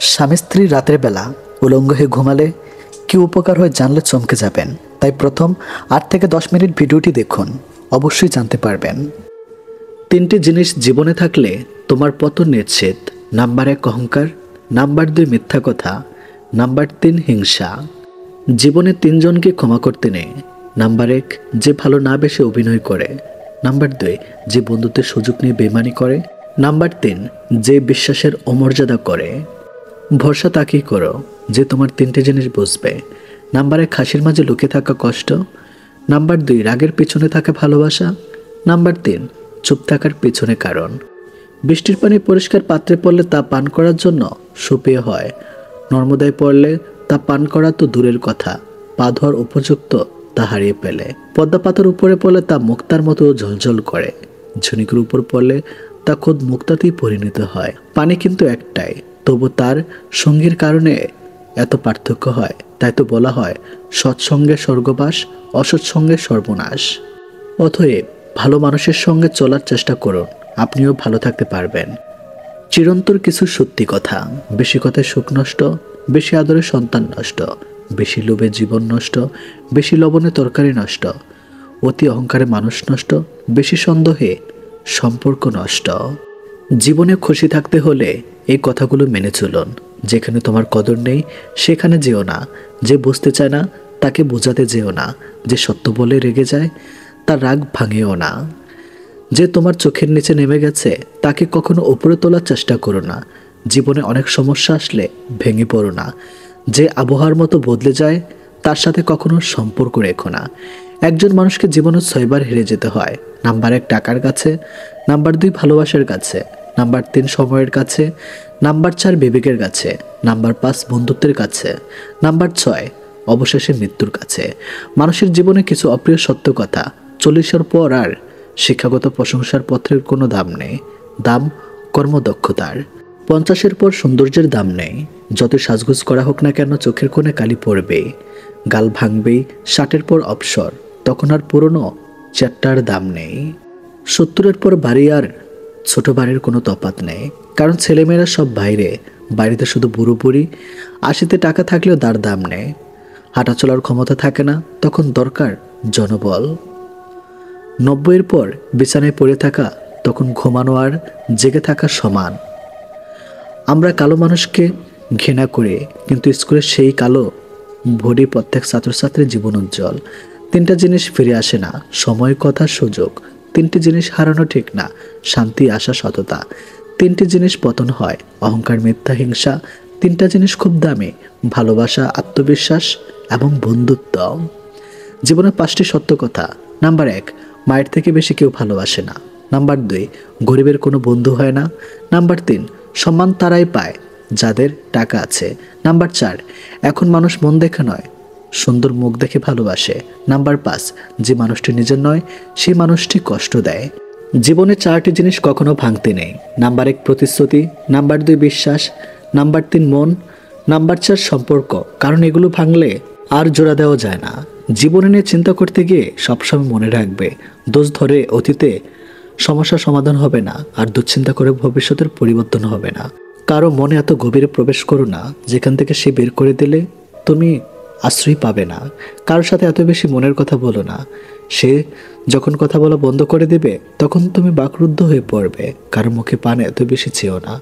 স্বামী স্ত্রী রাতের বেলা উলঙ্গ হয়ে ঘুমালে কি উপকার হয় জানলে চমকে যাবেন। তাই প্রথম 8 থেকে 10 মিনিট ভিডিওটি দেখুন, অবশ্যই জানতে পারবেন। 3টি জিনিস জীবনে থাকলে তোমার পতন নিশ্চিত। নাম্বার 1 অহংকার, নাম্বার 2 মিথ্যা কথা, নাম্বার 3 হিংসা। জীবনে 3জনকে ক্ষমা করতে নেই। নাম্বার 1 যে ভালো না বেশে অভিনয় করে, নাম্বার 2 যে বন্ধুত্বের সুযোগ নিয়ে বেমানি করে, নাম্বার 3 যে বিশ্বাসের অমর্যাদা করে। ভরসা তাকেই করো যে তোমার 3টে জিনিস বুঝবে। নাম্বার 1 হাসির মাঝে লুকিয়ে থাকা কষ্ট, নাম্বার 2 রাগের পিছনে থাকা ভালোবাসা, নাম্বার 3 চুপ থাকার পিছনে কারণ। বৃষ্টির পানি পরিষ্কার পাত্রে পড়লে তা পান করার জন্য সুপেয় হয়, নর্মদায় পড়লে তা পান করা তো দূরের কথা, পা ধোয়ার উপযুক্ত তা হারিয়ে পেলে। পদ্মা পাতার উপরে পড়লে তা মুক্তার মতো ঝলঝল করে, ঝুনিকের উপর পড়লে তা খোদ মুক্তাতেই পরিণত হয়। পানি কিন্তু একটাই, তবু তার সঙ্গীর কারণে এত পার্থক্য হয়। তাই তো বলা হয় সৎসঙ্গে স্বর্গবাস, অসৎসঙ্গে সর্বনাশ। অতএব ভালো মানুষের সঙ্গে চলার চেষ্টা করুন, আপনিও ভালো থাকতে পারবেন। চিরন্তর কিছু সত্যি কথা, বেশি কথায় সুখ নষ্ট, বেশি আদরে সন্তান নষ্ট, বেশি লোভে জীবন নষ্ট, বেশি লবণে তরকারি নষ্ট, অতি অহংকারে মানুষ নষ্ট, বেশি সন্দেহে সম্পর্ক নষ্ট। জীবনে খুশি থাকতে হলে এই কথাগুলো মেনে চলুন। যেখানে তোমার কদর নেই সেখানে যেও না, যে বুঝতে চায় না তাকে বোঝাতে যেও না, যে সত্য বলে রেগে যায় তার রাগ ভাঙেও না। যে তোমার চোখের নিচে নেমে গেছে তাকে কখনো উপরে তোলার চেষ্টা করো না। জীবনে অনেক সমস্যা আসলে ভেঙে পড়ো না। যে আবহাওয়ার মতো বদলে যায় তার সাথে কখনো সম্পর্ক রেখো না। একজন মানুষকে জীবনে 6বার হেরে যেতে হয়। নাম্বার 1 টাকার কাছে, নাম্বার 2 ভালোবাসার কাছে, নাম্বার 3 সময়ের কাছে, নাম্বার 4 বিবেকের কাছে, নাম্বার 5 বন্ধুত্বের কাছে, নাম্বার 6 অবশেষে মৃত্যুর কাছে। মানুষের জীবনে কিছু অপ্রিয় সত্য কথা, 40-এর পর আর শিক্ষাগত প্রশংসার পত্রের কোনো দাম নেই, দাম কর্মদক্ষতার। 50-এর পর সৌন্দর্যের দাম নেই, যত সাজগোজ করা হোক না কেন চোখের কোণে কালি পড়বেই, গাল ভাঙবেই। 60-এর পর অবসর, তখন আর পুরনো চ্যাটটার দাম নেই। 70-এর পর বাড়ি আর ছোট বাড়ির কোনো তফাৎ নেই, কারণ ছেলেমেয়েরা সব বাইরে, বাড়িতে শুধু বুড়ো বুড়ি। 80-তে টাকা থাকলেও তার দাম নেই, হাঁটা চলার ক্ষমতা থাকে না, তখন দরকার জনবল। 90-এর পর বিছানায় পড়ে থাকা, তখন ঘুমানো আর জেগে থাকা সমান। আমরা কালো মানুষকে ঘৃণা করি, কিন্তু স্কুলের সেই কালো ভরি প্রত্যেক ছাত্রছাত্রীর জীবন উজ্জ্বল। 3টা জিনিস ফিরে আসে না, সময়, কথা, সুযোগ। 3টি জিনিস হারানো ঠিক না, শান্তি, আশা, সততা। 3টি জিনিস পতন হয়, অহংকার, মিথ্যা, হিংসা। 3টা জিনিস খুব দামি, ভালোবাসা, আত্মবিশ্বাস এবং বন্ধুত্ব। জীবনের 5টি সত্য কথা। নাম্বার 1 মায়ের থেকে বেশি কেউ ভালোবাসে না। নাম্বার 2 গরিবের কোনো বন্ধু হয় না। নাম্বার 3 সম্মান তারাই পায় যাদের টাকা আছে। নাম্বার 4 এখন মানুষ মন দেখে নয়, সুন্দর মুখ দেখে ভালোবাসে। নাম্বার 5 যে মানুষটি নিজের নয় সেই মানুষটি কষ্ট দেয়। জীবনে 4টি জিনিস কখনো ভাঙতে নেই। নাম্বার 1 প্রতিশ্রুতি, নাম্বার 2 বিশ্বাস, নাম্বার 3 মন, নাম্বার 4 সম্পর্ক, কারণ এগুলো ভাঙলে আর জোড়া দেওয়া যায় না। জীবনে নিয়ে চিন্তা করতে গিয়ে সবসময় মনে রাখবে, দোষ ধরে অতীতে সমস্যার সমাধান হবে না, আর দুশ্চিন্তা করে ভবিষ্যতের পরিবর্তন হবে না। কারো মনে এত গভীরে প্রবেশ করো না যেখান থেকে সে বের করে দিলে তুমি আশ্রয় পাবে না। কারোর সাথে এত বেশি মনের কথা বলো না, সে যখন কথা বলা বন্ধ করে দেবে তখন তুমি বাকরুদ্ধ হয়ে পড়বে। কারো মুখে পান এত বেশি চেও না,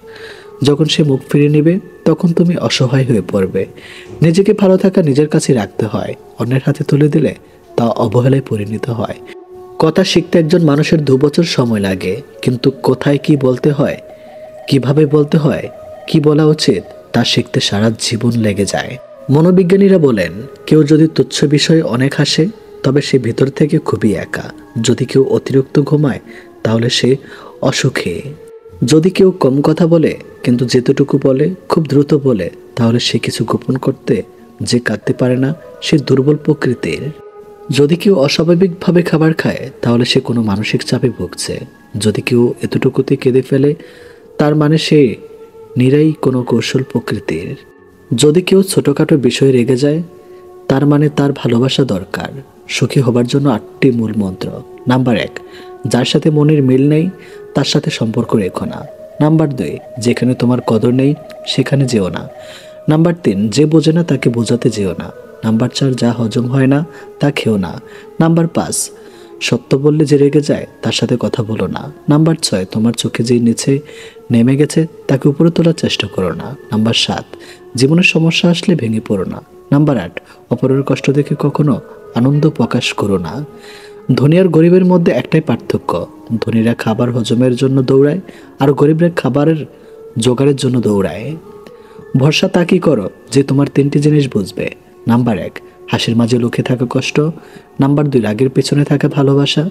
যখন সে মুখ ফিরে নেবে তখন তুমি অসহায় হয়ে পড়বে। নিজেকে ভালো থাকা নিজের কাছে রাখতে হয়, অন্যের হাতে তুলে দিলে তা অবহেলায় পরিণত হয়। কথা শিখতে একজন মানুষের 2 বছর সময় লাগে, কিন্তু কোথায় কি বলতে হয়, কিভাবে বলতে হয়, কি বলা উচিত তা শিখতে সারা জীবন লেগে যায়। মনোবিজ্ঞানীরা বলেন কেউ যদি তুচ্ছ বিষয়ে অনেক হাসে তবে সে ভিতর থেকে খুবই একা। যদি কেউ অতিরিক্ত ঘুমায় তাহলে সে অসুখী। যদি কেউ কম কথা বলে কিন্তু যেতটুকু বলে খুব দ্রুত বলে, তাহলে সে কিছু গোপন করতে যে কাঁদতে পারে না সে দুর্বল প্রকৃতির। যদি কেউ অস্বাভাবিকভাবে খাবার খায় তাহলে সে কোনো মানসিক চাপে ভুগছে। যদি কেউ এতটুকুতে কেঁদে ফেলে তার মানে সে নিরাই কোনো কৌশল প্রকৃতির। যদি কেউ ছোটোখাটো বিষয়ে রেগে যায় তার মানে তার ভালোবাসা দরকার। সুখী হবার জন্য 8টি মূল মন্ত্র। নাম্বার 1 যার সাথে মনের মিল নেই তার সাথে সম্পর্ক রেখো না। নাম্বার 2, যেখানে তোমার কদর নেই সেখানে যেও না। নাম্বার 3, যে বোঝে না তাকে বোঝাতে যেও না। নাম্বার 4, যা হজম হয় না তা খেও না। নাম্বার 5, সত্য বললে যে রেগে যায় তার সাথে কথা বলো না। নাম্বার 6, তোমার চোখে যে নিচে নেমে গেছে তাকে উপরে তোলার চেষ্টা করো না। নাম্বার 7, জীবনের সমস্যা আসলে ভেঙে পড়ো না। নাম্বার 8, অপরের কষ্ট দেখে কখনো আনন্দ প্রকাশ করো না। ধনী আর গরিবের মধ্যে একটাই পার্থক্য, ধনীরা খাবার হজমের জন্য দৌড়ায় আর গরিবরা খাবারের জোগাড়ের জন্য দৌড়ায়। ভরসা তা কি করো যে তোমার 3টি জিনিস বুঝবে। নাম্বার 1, হাসির মাঝে লুকিয়ে থাকা কষ্ট। নাম্বার 2, রাগের পেছনে থাকা ভালোবাসা।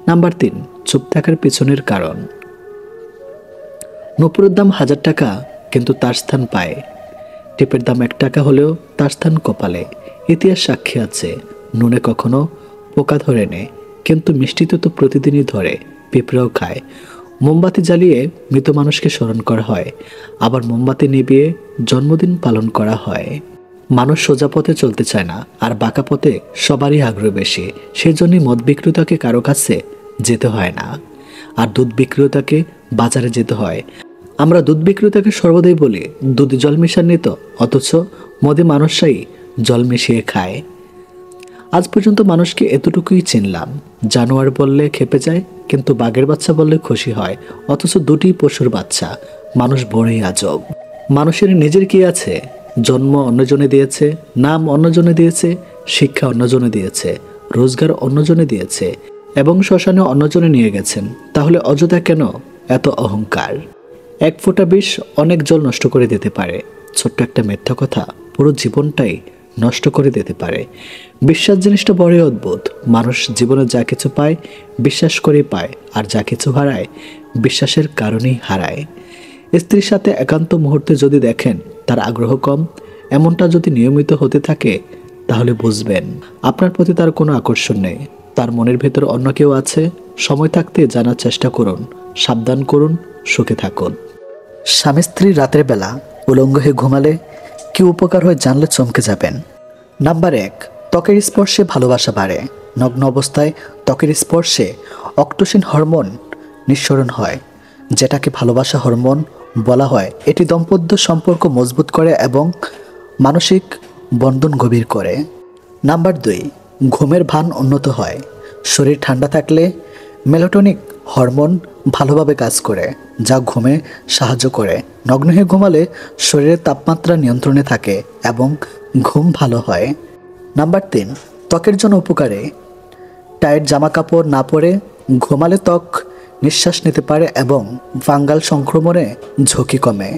নাম্বার 3, চুপ থাকার পেছনের কারণ। নূপুরের দাম 1000 টাকা, কিন্তু তার স্থান পায়। টিপের দাম 1 টাকা হলেও তার স্থান কপালে। ইতিহাস সাক্ষী আছে, নুনে কখনো পোকা ধরে নে, কিন্তু মিষ্টিতে তো প্রতিদিনই ধরে, পিঁপড়েও খায়। মোমবাতি জ্বালিয়ে মৃত মানুষকে স্মরণ করা হয়, আবার মোমবাতি নিভিয়ে জন্মদিন পালন করা হয়। মানুষ সোজা পথে চলতে চায় না, আর বাঁকা পথে সবারই আগ্রহ বেশি। সেই জন্যই মদ বিক্রেতাকে কারো কাছে যেতে হয় না, আর দুধ বিক্রেতাকে বাজারে যেতে হয়। আমরা দুধ বিক্রেতাকে সর্বদাই বলি দুধে জল মিশাননি তো, অথচ মদে মানুষরাই জল মিশিয়ে খায়। আজ পর্যন্ত মানুষকে এতটুকুই চিনলাম, জানোয়ার বললে খেপে যায়, কিন্তু বাঘের বাচ্চা বললে খুশি হয়, অথচ দুটি পশুর বাচ্চা। মানুষ বড়ই আজব। মানুষের নিজের কি আছে? জন্ম অন্যজনে দিয়েছে, নাম অন্যজনে দিয়েছে, শিক্ষা অন্যজনে দিয়েছে, রোজগার অন্যজনে দিয়েছে, এবং শ্মশানে অন্যজনে নিয়ে গেছেন। তাহলে অযথা কেন এত অহংকার? 1 ফোঁটা বিষ অনেক জল নষ্ট করে দিতে পারে। ছোট্ট একটা মিথ্যা কথা পুরো জীবনটাই নষ্ট করে দিতে পারে। বিশ্বাস জিনিসটা বড়ই অদ্ভুত। মানুষ জীবনে যা কিছু পায় বিশ্বাস করেই পায়, আর যা কিছু হারায় বিশ্বাসের কারণেই হারায়। স্ত্রীর সাথে একান্ত মুহূর্তে যদি দেখেন তার আগ্রহ কম, এমনটা যদি নিয়মিত হতে থাকে, তাহলে বুঝবেন আপনার প্রতি তার কোনো আকর্ষণ নেই, তার মনের ভেতর অন্য কেউ আছে। সময় থাকতে জানার চেষ্টা করুন, সাবধান করুন, সুখে থাকুন। স্বামী স্ত্রী রাতের বেলা উলঙ্গ হয়ে ঘুমালে কি উপকার হয় জানলে চমকে যাবেন। নাম্বার 1, ত্বকের স্পর্শে ভালোবাসা বাড়ে। নগ্ন অবস্থায় ত্বকের স্পর্শে অক্টোসিন হরমোন নিঃসরণ হয়, যেটাকে ভালোবাসা হরমোন বলা হয়। এটি দাম্পত্য সম্পর্ক মজবুত করে এবং মানসিক বন্ধন গভীর করে। নাম্বার 2, ঘুমের ভান উন্নত হয়। শরীর ঠান্ডা থাকলে মেলাটোনিন হরমোন ভালোভাবে কাজ করে, যা ঘুমে সাহায্য করে। নগ্ন হয়ে ঘুমালে শরীরের তাপমাত্রা নিয়ন্ত্রণে থাকে এবং ঘুম ভালো হয়। নাম্বার 3, ত্বকের জন্য উপকারী। টাইট জামা কাপড় না পরে ঘুমালে ত্বক নিঃশ্বাস নিতে পারে এবং ফাঙ্গাল সংক্রমণে ঝুঁকি কমে।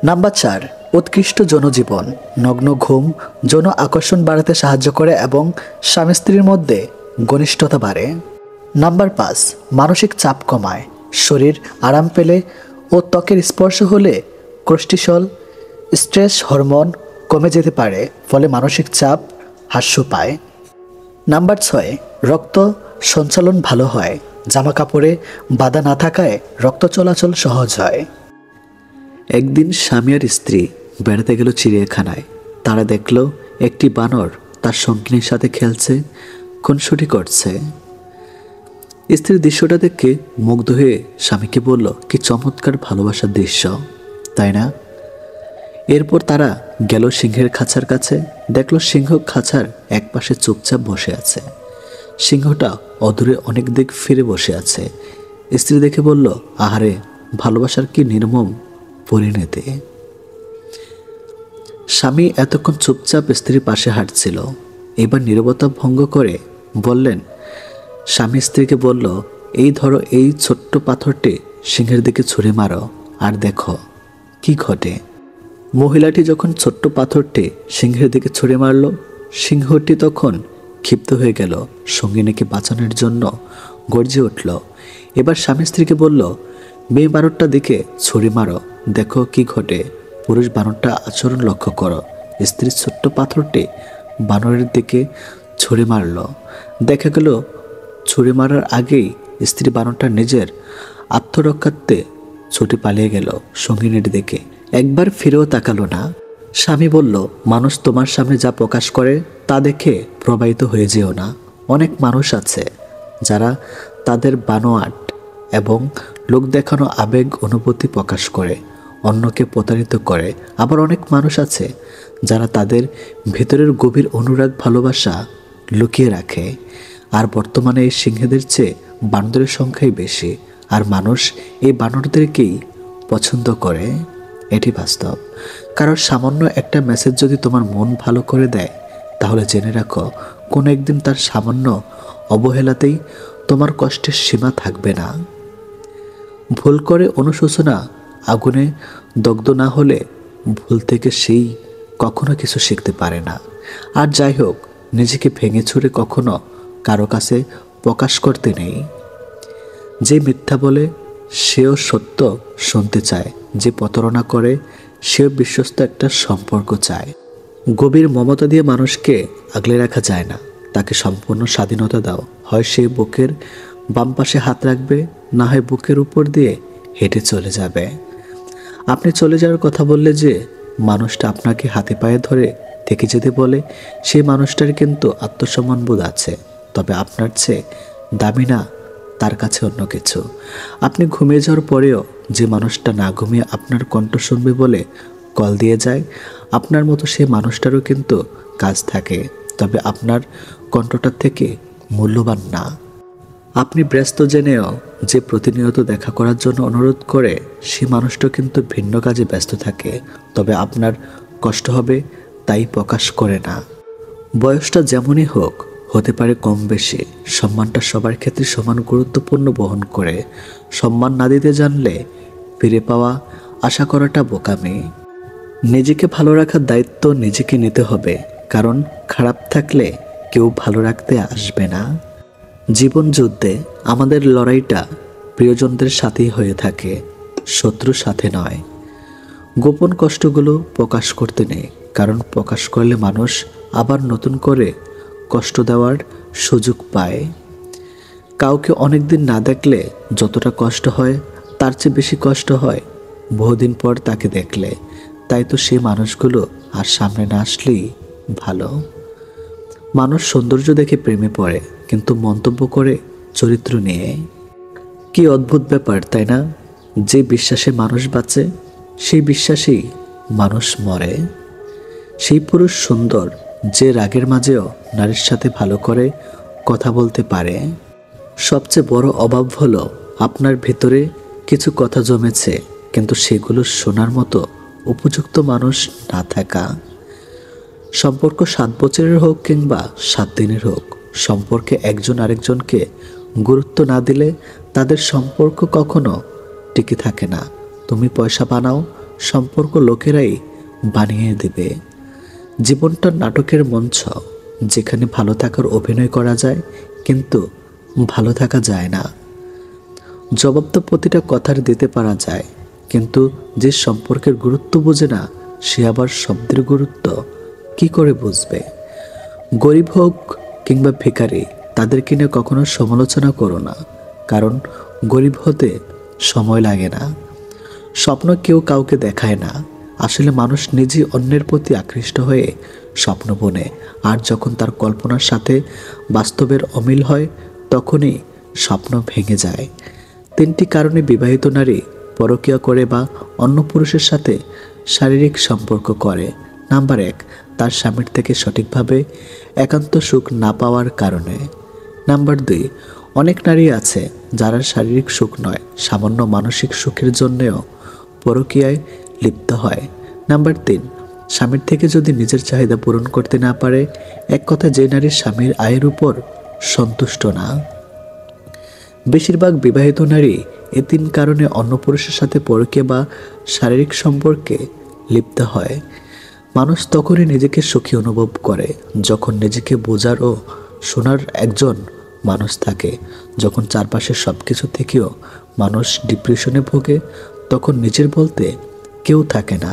নাম্বার 4, উৎকৃষ্ট যৌনজীবন। নগ্ন ঘুম যৌন আকর্ষণ বাড়াতে সাহায্য করে এবং স্বামী স্ত্রীর মধ্যে ঘনিষ্ঠতা বাড়ে। নাম্বার 5, মানসিক চাপ কমায়। শরীর আরাম পেলে ও ত্বকের স্পর্শ হলে কোর্টিসল স্ট্রেস হরমোন কমে যেতে পারে, ফলে মানসিক চাপ হ্রাস পায়। নাম্বার 6, রক্ত সঞ্চালন ভালো হয়। জামা কাপড়ে বাধা না থাকায় রক্ত চলাচল সহজ হয়। একদিন স্বামী আর স্ত্রী বেড়াতে গেল চিড়িয়াখানায়। তারা দেখল একটি বানর তার সঙ্গিনীর সাথে খেলছে, খুনসুটি করছে। স্ত্রীর দৃশ্যটা দেখে মুগ্ধ হয়ে স্বামীকে বলল, কি চমৎকার ভালোবাসার দৃশ্য, তাই না? এরপর তারা গেল সিংহের খাঁচার কাছে। দেখল সিংহ খাঁচার একপাশে চুপচাপ বসে আছে। সিংহটা অদূরে অনেক দিক ফিরে বসে আছে। স্ত্রী দেখে বলল, আহারে, ভালোবাসার কি নির্মম পরিণতি। স্বামী এতক্ষণ চুপচাপ স্ত্রীর পাশে হাঁটছিল, এবার নীরবতা ভঙ্গ করে বললেন, স্বামী স্ত্রীকে বলল, এই ধরো এই ছোট্ট পাথরটি সিংহের দিকে ছুঁড়ে মারো, আর দেখো কি ঘটে। মহিলাটি যখন ছোট্ট পাথরটি সিংহের দিকে ছুঁড়ে মারল, সিংহটি তখন ক্ষিপ্ত হয়ে গেল, সঙ্গিনীকে বাঁচানোর জন্য গর্জে উঠল। এবার স্বামী স্ত্রীকে বলল, মেয়ে বানরটা দিকে ছুঁড়ে মারো, দেখো কি ঘটে। পুরুষ বানরটা আচরণ লক্ষ্য করো। স্ত্রীর ছোট্ট পাথরটি বানরের দিকে ছুঁড়ে মারল। দেখা গেল ছুঁড়ে মারার আগেই স্ত্রী বানরটা নিজের আত্মরক্ষার্থে ছুটে পালিয়ে গেল সঙ্গিনীর দিকে। একবার ফিরেও তাকালো না। স্বামী বলল, মানুষ তোমার সামনে যা প্রকাশ করে তা দেখে প্রবাহিত হয়ে যেও না। অনেক মানুষ আছে যারা তাদের বানোয়াট এবং লোক দেখানো আবেগ অনুভূতি প্রকাশ করে অন্যকে প্রতারিত করে। আবার অনেক মানুষ আছে যারা তাদের ভেতরের গভীর অনুরাগ ভালোবাসা লুকিয়ে রাখে। আর বর্তমানে এই সিংহদের চেয়ে বানরের সংখ্যাই বেশি, আর মানুষ এই বানরদেরকেই পছন্দ করে। এটি বাস্তব। কারণ সামান্য একটা মেসেজ যদি তোমার মন ভালো করে দেয়, তাহলে জেনে রাখো কোনো একদিন তার সামান্য অবহেলাতেই তোমার কষ্টের সীমা থাকবে না। ভুল করে অনুশোচনা আগুনে দগ্ধ না হলে ভুল থেকে সেই কখনো কিছু শিখতে পারে না। আর যাই হোক, নিজেকে ভেঙে ছুঁড়ে কখনো কারো কাছে প্রকাশ করতে নেই। যে মিথ্যা বলে সেও সত্য শুনতে চায়, যে প্রতারণা করে সেও বিশ্বস্ত একটা সম্পর্ক চায়। গভীর মমতা দিয়ে মানুষকে আগলে রাখা যায় না, তাকে সম্পূর্ণ স্বাধীনতা দাও। হয় সে বুকের বাম পাশে হাত রাখবে, না হয় বুকের উপর দিয়ে হেঁটে চলে যাবে। আপনি চলে যাওয়ার কথা বললে যে মানুষটা আপনাকে হাতে পায়ে ধরে থেকে যেতে বলে, সেই মানুষটার কিন্তু আত্মসম্মান বোধ আছে, তবে আপনার চেয়ে দামি না তার কাছে অন্য কিছু। আপনি ঘুমিয়ে যাওয়ার পরেও যে মানুষটা না ঘুমিয়ে আপনার কণ্ঠ শুনবে বলে কল দিয়ে যায়, আপনার মতো সেই মানুষটারও কিন্তু কাজ থাকে, তবে আপনার কণ্ঠটার থেকে মূল্যবান না। আপনি ব্যস্ত জেনেও যে প্রতিনিয়ত দেখা করার জন্য অনুরোধ করে, সে মানুষটা কিন্তু ভিন্ন কাজে ব্যস্ত থাকে, তবে আপনার কষ্ট হবে তাই প্রকাশ করে না। বয়সটা যেমনই হোক, হতে পারে কম বেশি, সম্মানটা সবার ক্ষেত্রে সমান গুরুত্বপূর্ণ বহন করে। সম্মান না দিতে জানলে ফিরে পাওয়া আশা করাটা বোকামি। নিজেকে ভালো রাখার দায়িত্ব নিজেকে নিতে হবে, কারণ খারাপ থাকলে কেউ ভালো রাখতে আসবে না। জীবন যুদ্ধে আমাদের লড়াইটা প্রিয়জনদের সাথেই হয়ে থাকে, শত্রুর সাথে নয়। গোপন কষ্টগুলো প্রকাশ করতে নেই, কারণ প্রকাশ করলে মানুষ আবার নতুন করে কষ্ট দেওয়ার সুযোগ পায়। কাউকে অনেকদিন না দেখলে যতটা কষ্ট হয়, তার চেয়ে বেশি কষ্ট হয় বহুদিন পর তাকে দেখলে। তাই তো সেই মানুষগুলো আর সামনে না আসলেই ভালো। মানুষ সৌন্দর্য দেখে প্রেমে পড়ে, কিন্তু মন্তব্য করে চরিত্র নিয়ে। কি অদ্ভুত ব্যাপার, তাই না? যে বিশ্বাসে মানুষ বাঁচে, সেই বিশ্বাসেই মানুষ মরে। সেই পুরুষ সুন্দর যে রাগের মাঝেও নারীর সাথে ভালো করে কথা বলতে পারে। সবচেয়ে বড় অভাব হলো আপনার ভেতরে কিছু কথা জমেছে, কিন্তু সেগুলো শোনার মতো উপযুক্ত মানুষ না থাকা। সম্পর্ক 7 বছরের হোক কিংবা 7 দিনের হোক, সম্পর্কে একজন আরেকজনকে গুরুত্ব না দিলে তাদের সম্পর্ক কখনো টিকে থাকে না। তুমি পয়সা বানাও, সম্পর্ক লোকেরাই বানিয়ে দেবে। জীবনটা নাটকের মঞ্চ, যেখানে ভালো থাকার অভিনয় করা যায়, কিন্তু ভালো থাকা যায় না। জবাব তো প্রতিটা কথার দিতে পারা যায়, কিন্তু যে সম্পর্কের গুরুত্ব বোঝে না, সে আবার শব্দের গুরুত্ব কি করে বুঝবে? গরিব হোক কিংবা ভিখারি, তাদেরকে নিয়ে কখনো সমালোচনা করো না, কারণ গরিব হতে সময় লাগে না। স্বপ্ন কেউ কাউকে দেখায় না, আসলে মানুষ নিজে অন্যের প্রতি আকৃষ্ট হয়ে স্বপ্ন বোনে, আর যখন তার কল্পনার সাথে বাস্তবের অমিল হয়, তখনই স্বপ্ন ভেঙে যায়। 3টি কারণে বিবাহিত নারী পরকীয়া করে বা অন্য পুরুষের সাথে শারীরিক সম্পর্ক করে। নাম্বার 1, তার স্বামীর থেকে সঠিকভাবে একান্ত সুখ না পাওয়ার কারণে। নাম্বার 2, অনেক নারী আছে যারা শারীরিক সুখ নয়, সামান্য মানসিক সুখের জন্যেও পরকীয়ায় লিপ্ত হয়। নাম্বার 3, স্বামীর থেকে যদি নিজের চাহিদা পূরণ করতে না পারে। এক কথা, যে নারীর স্বামীর আয়ের উপর সন্তুষ্ট না। বেশিরভাগ বিবাহিত নারী এই 3 কারণে অন্য পুরুষের সাথে পরকীয়া বা শারীরিক সম্পর্কে লিপ্ত হয়। মানুষ তখনই নিজেকে সুখী অনুভব করে যখন নিজেকে বোঝার ও শোনার একজন মানুষ থাকে। যখন চারপাশের সব কিছু থেকেও মানুষ ডিপ্রেশনে ভোগে, তখন নিজের বলতে কেউ থাকে না।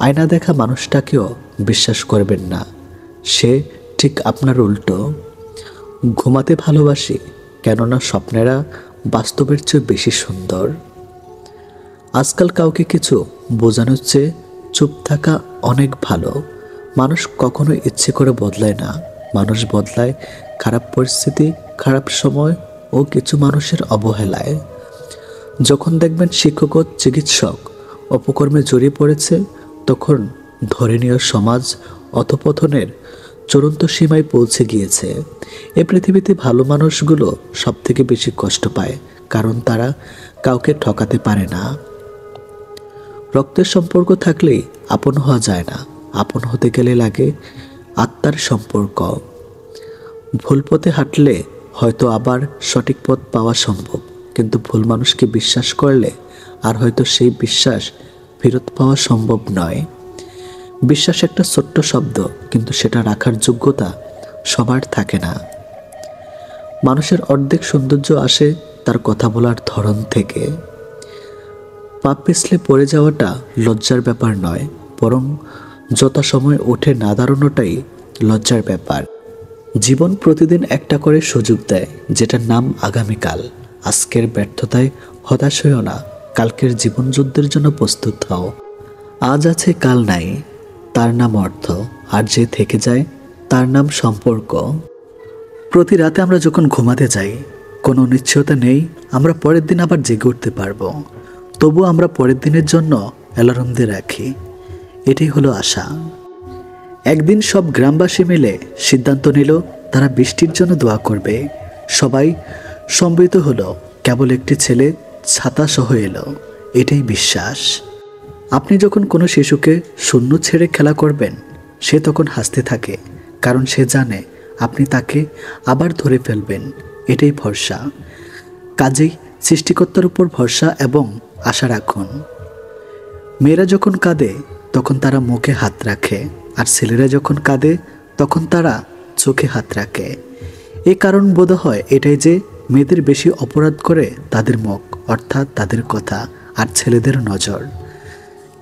আয়না দেখা মানুষটাকেও বিশ্বাস করবেন না, সে ঠিক আপনার উল্টো। ঘুমাতে ভালোবাসি, কেননা স্বপ্নেরা বাস্তবের চেয়ে বেশি সুন্দর। আজকাল কাউকে কিছু বোঝানোর চেয়ে চুপ থাকা অনেক ভালো। মানুষ কখনো ইচ্ছে করে বদলায় না, মানুষ বদলায় খারাপ পরিস্থিতি, খারাপ সময় ও কিছু মানুষের অবহেলায়। যখন দেখবেন শিক্ষক ও চিকিৎসক অপকর্মে জড়িয়ে পড়েছে, তখন ধরে নিয়ে সমাজ অধঃপতনের চূড়ান্ত সীমায় পৌঁছে গিয়েছে। এ পৃথিবীতে ভালো মানুষগুলো সব থেকে বেশি কষ্ট পায়, কারণ তারা কাউকে ঠকাতে পারে না। রক্তের সম্পর্ক থাকলেই আপন হওয়া যায় না, আপন হতে গেলে লাগে আত্মার সম্পর্ক। ভুল পথে হাঁটলে হয়তো আবার সঠিক পথ পাওয়া সম্ভব, কিন্তু ভুল মানুষকে বিশ্বাস করলে আর হয়তো সেই বিশ্বাস ফেরত পাওয়া সম্ভব নয়। বিশ্বাস একটা ছোট্ট শব্দ, কিন্তু সেটা রাখার যোগ্যতা সবার থাকে না। মানুষের অর্ধেক সৌন্দর্য আসে তার কথা বলার ধরন থেকে। পা পিছলে পড়ে যাওয়াটা লজ্জার ব্যাপার নয়, বরং যথাসময় উঠে না দাঁড়ানোটাই লজ্জার ব্যাপার। জীবন প্রতিদিন একটা করে সুযোগ দেয়, যেটার নাম আগামীকাল। আজকের ব্যর্থতায় হতাশ হইও না, কালকের জীবন যুদ্ধের জন্য প্রস্তুত হও। আজ আছে কাল নাই, তার নাম অর্থ, আর যে থেকে যায় তার নাম সম্পর্ক। প্রতি রাতে আমরা যখন ঘুমাতে যাই, কোনো নিশ্চয়তা নেই আমরা পরের দিন আবার জেগে উঠতে পারবো। তবু আমরা পরের দিনের জন্য অ্যালার্ম দিয়ে রাখি, এটাই হলো আশা। একদিন সব গ্রামবাসী মিলে সিদ্ধান্ত নিল তারা বৃষ্টির জন্য দোয়া করবে। সবাই সম্মিলিত হলো, কেবল একটি ছেলে ছাতা সহ এলো। এটাই বিশ্বাস। আপনি যখন কোনো শিশুকে শূন্য ছেড়ে খেলা করবেন, সে তখন হাসতে থাকে, কারণ সে জানে আপনি তাকে আবার ধরে ফেলবেন। এটাই ভরসা। কাজেই সৃষ্টিকর্তার উপর ভরসা এবং আশা রাখুন। মেয়েরা যখন কাঁদে তখন তারা মুখে হাত রাখে, আর ছেলেরা যখন কাঁদে তখন তারা চোখে হাত রাখে। এই কারণ বোধ হয় এটাই যে মেয়েদের বেশি অপরাধ করে তাদের মুখ, অর্থাৎ তাদের কথা, আর ছেলেদের নজর।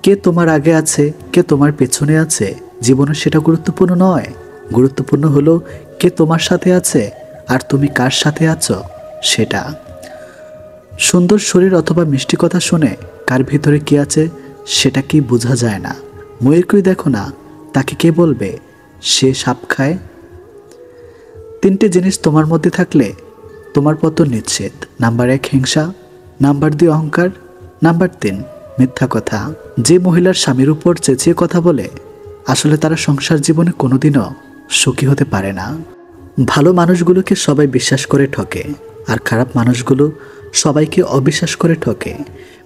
কে তোমার আগে আছে, কে তোমার পেছনে আছে, জীবনে সেটা গুরুত্বপূর্ণ নয়। গুরুত্বপূর্ণ হলো কে তোমার সাথে আছে আর তুমি কার সাথে আছো সেটা। সুন্দর শরীর অথবা মিষ্টি কথা শুনে কার ভিতরে কি আছে সেটা কি বোঝা যায় না। ময়ূরকেই দেখো না, তাকে কে বলবে সে সাপ খায়? 3টে জিনিস তোমার মধ্যে থাকলে তোমার পতন নিশ্চিত। নাম্বার 1 হিংসা, নাম্বার 2 অহংকার, নাম্বার 3 মিথ্যা কথা। যে মহিলার স্বামীর উপর চেঁচিয়ে কথা বলে, আসলে তারা সংসার জীবনে কোনোদিনও সুখী হতে পারে না। ভালো মানুষগুলোকে সবাই বিশ্বাস করে ঠকে, আর খারাপ মানুষগুলো সবাইকে অবিশ্বাস করে ঠকে।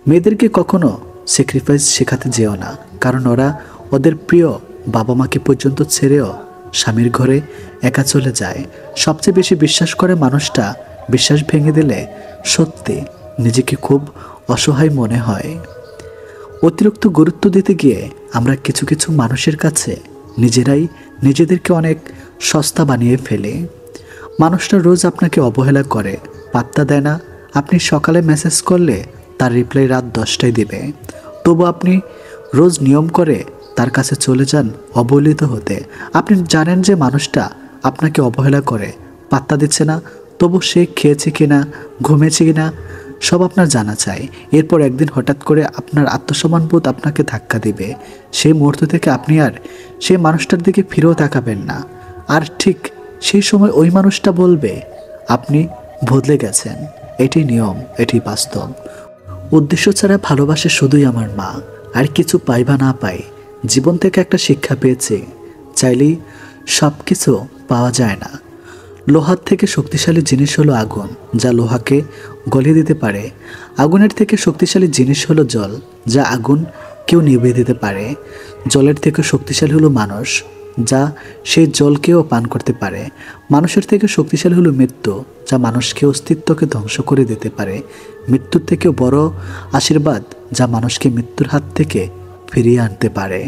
মেয়েদেরকে কখনো স্যাক্রিফাইস শেখাতে যেও না, কারণ ওরা ওদের প্রিয় বাবা মাকে পর্যন্ত ছেড়েও স্বামীর ঘরে একা চলে যায়। সবচেয়ে বেশি বিশ্বাস করে মানুষটা বিশ্বাস ভেঙে দিলে সত্যি নিজেকে খুব অসহায় মনে হয়। অতিরিক্ত গুরুত্ব দিতে গিয়ে আমরা কিছু কিছু মানুষের কাছে নিজেরাই নিজেদেরকে অনেক সস্তা বানিয়ে ফেলি। মানুষটা রোজ আপনাকে অবহেলা করে, পাত্তা দেয় না। আপনি সকালে মেসেজ করলে তার রিপ্লাই রাত 10টায় দেবে, তবু আপনি রোজ নিয়ম করে তার কাছে চলে যান অবহেলিত হতে। আপনি জানেন যে মানুষটা আপনাকে অবহেলা করে, পাত্তা দিচ্ছে না, তবু সে খেয়েছে কিনা, ঘুমিয়েছে কিনা সব আপনার জানা চাই। এরপর একদিন হঠাৎ করে আপনার আত্মসম্মানবোধ আপনাকে ধাক্কা দিবে। সেই মুহূর্ত থেকে আপনি আর সেই মানুষটার দিকে ফিরেও তাকাবেন না। আর ঠিক সেই সময় ওই মানুষটা বলবে আপনি বদলে গেছেন। এটি নিয়ম, এটি বাস্তব। উদ্দেশ্য ছাড়া ভালোবাসে শুধুই আমার মা। আর কিছু পাই বা না পাই, জীবন থেকে একটা শিক্ষা পেয়েছি, চাইলেই সব কিছু পাওয়া যায় না। লোহার থেকে শক্তিশালী জিনিস হলো আগুন, যা লোহাকে গলিয়ে দিতে পারে। আগুনের থেকে শক্তিশালী জিনিস হলো জল, যা আগুন কেউ নিভিয়ে দিতে পারে। জলের থেকে শক্তিশালী হলো মানুষ, যা সেই জলকেও পান করতে পারে। মানুষের থেকে শক্তিশালী হলো মৃত্যু, যা মানুষকে অস্তিত্বকে ধ্বংস করে দিতে পারে। মৃত্যুর থেকেও বড় আশীর্বাদ, যা মানুষকে মৃত্যুর হাত থেকে ফিরিয়ে আনতে পারে।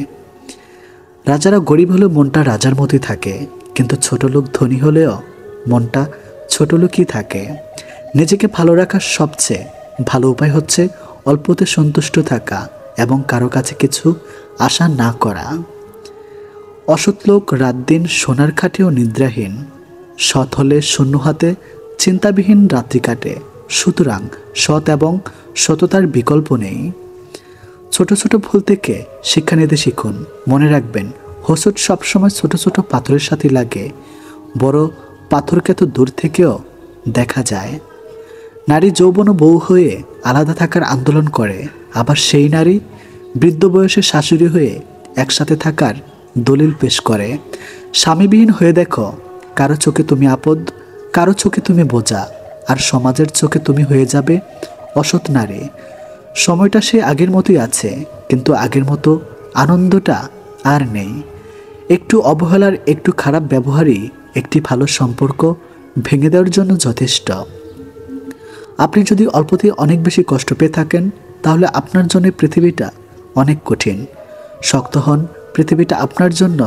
রাজারা গরিব হলেও মনটা রাজার মতোই থাকে, কিন্তু ছোট লোক ধনী হলেও মনটা ছোট লোকই থাকে। নিজেকে ভালো রাখার সবচেয়ে ভালো উপায় হচ্ছে অল্পতে সন্তুষ্ট থাকা এবং কারো কাছে কিছু আশা না করা। অসৎ লোক রাত দিন সোনার খাটেও নিদ্রাহীন, সৎ হলে শূন্য হাতে চিন্তাবিহীন রাত্রি কাটে। সুতরাং সৎ এবং সততার বিকল্প নেই। ছোট ছোট ভুল থেকে শিক্ষা নিতে শিখুন। মনে রাখবেন, হোঁচট সবসময় ছোট ছোট পাথরের সাথে লাগে, বড় পাথরকে তো দূর থেকেও দেখা যায়। নারী যৌবন ও বউ হয়ে আলাদা থাকার আন্দোলন করে, আবার সেই নারী বৃদ্ধ বয়সে শাশুড়ি হয়ে একসাথে থাকার দলিল পেশ করে। স্বামীবিহীন হয়ে দেখো, কারো চোখে তুমি আপদ, কারো চোখে তুমি বোঝা, আর সমাজের চোখে তুমি হয়ে যাবে অসৎ নারী। সময়টা সে আগের মতোই আছে, কিন্তু আগের মতো আনন্দটা আর নেই। একটু অবহেলার, একটু খারাপ ব্যবহারই একটি ভালো সম্পর্ক ভেঙে দেওয়ার জন্য যথেষ্ট। আপনি যদি অল্পতেই অনেক বেশি কষ্ট পেয়ে থাকেন, তাহলে আপনার জন্য পৃথিবীটা অনেক কঠিন। শক্ত হন, পৃথিবীটা আপনার জন্য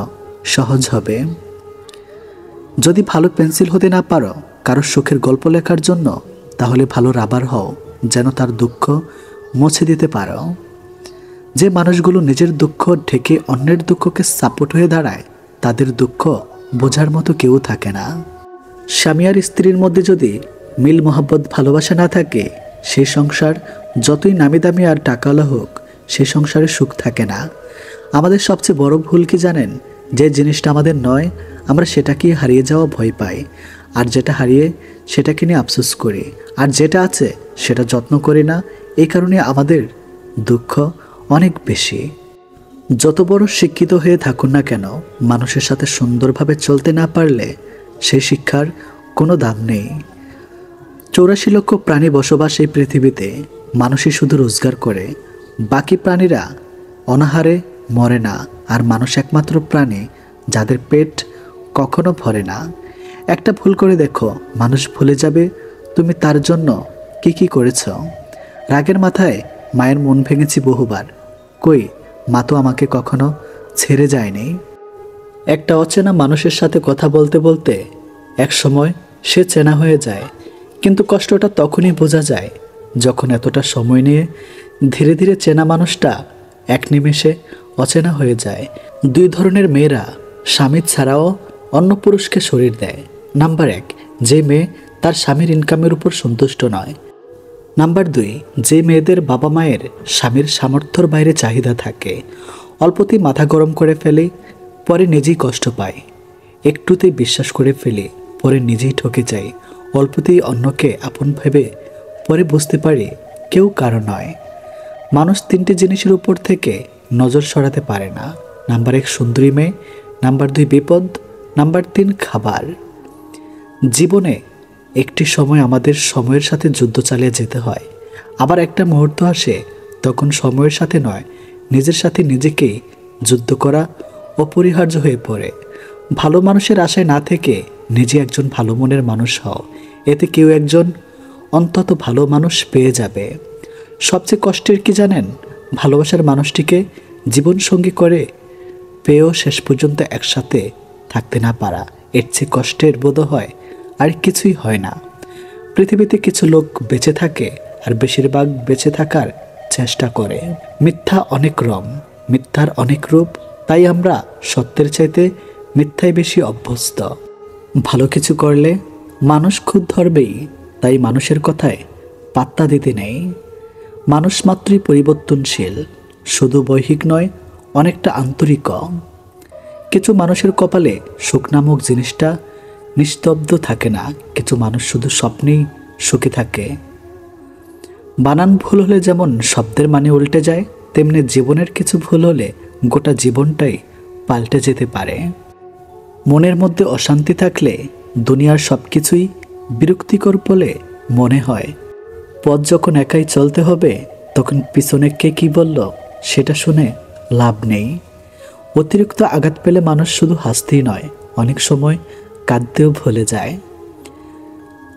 সহজ হবে। যদি ভালো পেন্সিল হতে না পারো কারো সুখের গল্প লেখার জন্য, তাহলে ভালো রাবার হও, যেন তার দুঃখ মুছে দিতে পারো। যে মানুষগুলো নিজের দুঃখ ঢেকে অন্যের দুঃখকে সাপোর্ট হয়ে দাঁড়ায়, তাদের দুঃখ বোঝার মতো কেউ থাকে না। স্বামী আর স্ত্রীর মধ্যে যদি মিল মোহাব্বত ভালোবাসা না থাকে, সেই সংসার যতই নামি দামি আর টাকাওয়ালা হোক, সেই সংসারে সুখ থাকে না। আমাদের সবচেয়ে বড় ভুল কি জানেন? যে জিনিসটা আমাদের নয়, আমরা সেটাকে হারিয়ে যাওয়া ভয় পাই, আর যেটা হারিয়ে সেটাকে নিয়ে আফসোস করি, আর যেটা আছে সেটা যত্ন করি না। এই কারণে আমাদের দুঃখ অনেক বেশি। যত বড় শিক্ষিত হয়ে থাকুন না কেন, মানুষের সাথে সুন্দরভাবে চলতে না পারলে সেই শিক্ষার কোনো দাম নেই। 84 লক্ষ প্রাণী বসবাস এই পৃথিবীতে। মানুষই শুধু রোজগার করে, বাকি প্রাণীরা অনাহারে মরে না। আর মানুষ একমাত্র প্রাণী যাদের পেট কখনো ভরে না। একটা ভুল করে দেখো, মানুষ ভুলে যাবে তুমি তার জন্য কি কি করেছ। রাগের মাথায় মায়ের মন ভেঙেছি বহুবার, কই মা তো আমাকে কখনো ছেড়ে যায়নি। একটা অচেনা মানুষের সাথে কথা বলতে বলতে এক সময় সে চেনা হয়ে যায়, কিন্তু কষ্টটা তখনই বোঝা যায় যখন এতটা সময় নিয়ে ধীরে ধীরে চেনা মানুষটা এক নিমেষে অচেনা হয়ে যায়। 2 ধরনের মেয়েরা স্বামী ছাড়াও অন্য পুরুষকে শরীর দেয়। নাম্বার 1, যে মেয়ে তার স্বামীর ইনকামের উপর সন্তুষ্ট নয়। নাম্বার 2, যে মেয়েদের বাবা মায়ের স্বামীর সামর্থ্যর বাইরে চাহিদা থাকে। অল্পতেই মাথা গরম করে ফেলে, পরে নিজেই কষ্ট পায়। একটুতেই বিশ্বাস করে ফেলে, পরে নিজেই ঠকে যায়। অল্পতেই অন্যকে আপন ভেবে পরে বুঝতে পারে কেউ কারো নয়। মানুষ 3টে জিনিসের উপর থেকে নজর সরাতে পারে না। নাম্বার 1 সুন্দরী মেয়ে, নাম্বার 2 বিপদ, নাম্বার 3 খাবার। জীবনে একটি সময় আমাদের সময়ের সাথে যুদ্ধ চালিয়ে যেতে হয়, আবার একটা মুহূর্ত আসে তখন সময়ের সাথে নয়, নিজের সাথে নিজেকেই যুদ্ধ করা অপরিহার্য হয়ে পড়ে। ভালো মানুষের আশায় না থেকে নিজে একজন ভালো মনের মানুষ হও, এতে কেউ একজন অন্তত ভালো মানুষ পেয়ে যাবে। সবচেয়ে কষ্টের কি জানেন? ভালোবাসার মানুষটিকে জীবনসঙ্গী করে পেয়েও শেষ পর্যন্ত একসাথে থাকতে না পারা। এর চেয়ে কষ্টের বোধ হয় আর কিছুই হয় না। পৃথিবীতে কিছু লোক বেঁচে থাকে আর বেশিরভাগ বেঁচে থাকার চেষ্টা করে। মিথ্যা অনেক রং, মিথ্যার অনেক রূপ, তাই আমরা সত্যের চাইতে মিথ্যায় বেশি অভ্যস্ত। ভালো কিছু করলে মানুষ খুদ ধরবেই, তাই মানুষের কথায় পাত্তা দিতে নেই। মানুষ মাত্রই পরিবর্তনশীল, শুধু বৈহিক নয়, অনেকটা আন্তরিক। কিছু মানুষের কপালে সুখ নামক জিনিসটা নিস্তব্ধ থাকে না, কিছু মানুষ শুধু স্বপ্নেই সুখে থাকে। বানান ভুল হলে যেমন শব্দের মানে উল্টে যায়, তেমনি জীবনের কিছু ভুল হলে গোটা জীবনটাই পাল্টে যেতে পারে। মনের মধ্যে অশান্তি থাকলে দুনিয়ার সব কিছুই বিরক্তিকর বলে মনে হয়। পথ যখন একাই চলতে হবে, তখন পিছনে কে কি বলল সেটা শুনে লাভ নেই। অতিরিক্ত আঘাত পেলে মানুষ শুধু হাসতেই নয়, অনেক সময় কাঁদতেও ভুলে যায়।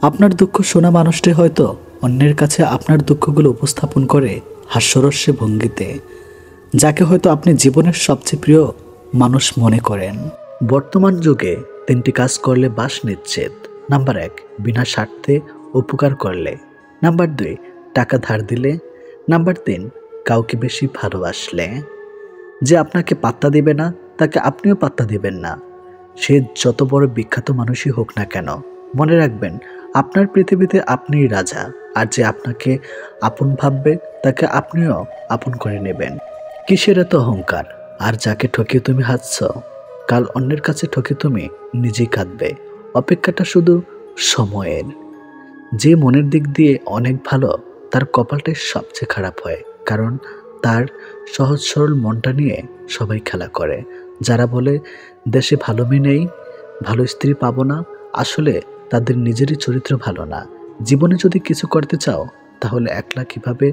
আপনার দুঃখ শোনা মানুষটি হয়তো অন্যের কাছে আপনার দুঃখগুলো উপস্থাপন করে হাস্যরস্যে ভঙ্গিতে, যাকে হয়তো আপনি জীবনের সবচেয়ে প্রিয় মানুষ মনে করেন। বর্তমান যুগে 3টি কাজ করলে বাস নিশ্চিত। নাম্বার 1, বিনা স্বার্থে উপকার করলে। নাম্বার 2, টাকা ধার দিলে। নাম্বার 3, কাউকে বেশি ভালোবাসলে। যে আপনাকে পাত্তা দেবে না, তাকে আপনিও পাত্তা দেবেন না, সে যত বড় বিখ্যাত মানুষই হোক না কেন। মনে রাখবেন, আপনার পৃথিবীতে আপনিই রাজা, আর যে আপনাকে আপন ভাববে তাকে আপনিও আপন করে নেবেন। কিসের এত অহংকার? আর যাকে ঠকিয়ে তুমি হাসছ, কাল অন্যের কাছে ঠকে তুমি নিজেই কাঁদবে। অপেক্ষাটা শুধু সময়ের। যে মনের দিক দিয়ে অনেক ভালো তার কপালটাই সবচেয়ে খারাপ হয়, কারণ তার সহজ সরল মনটা নিয়ে সবাই খেলা করে। যারা বলে দেশে ভালো মেয়ে নেই, ভালো স্ত্রী পাবো না, আসলে তাদের নিজেরই চরিত্র ভালো না। জীবনে যদি কিছু করতে চাও তাহলে একলা কিভাবে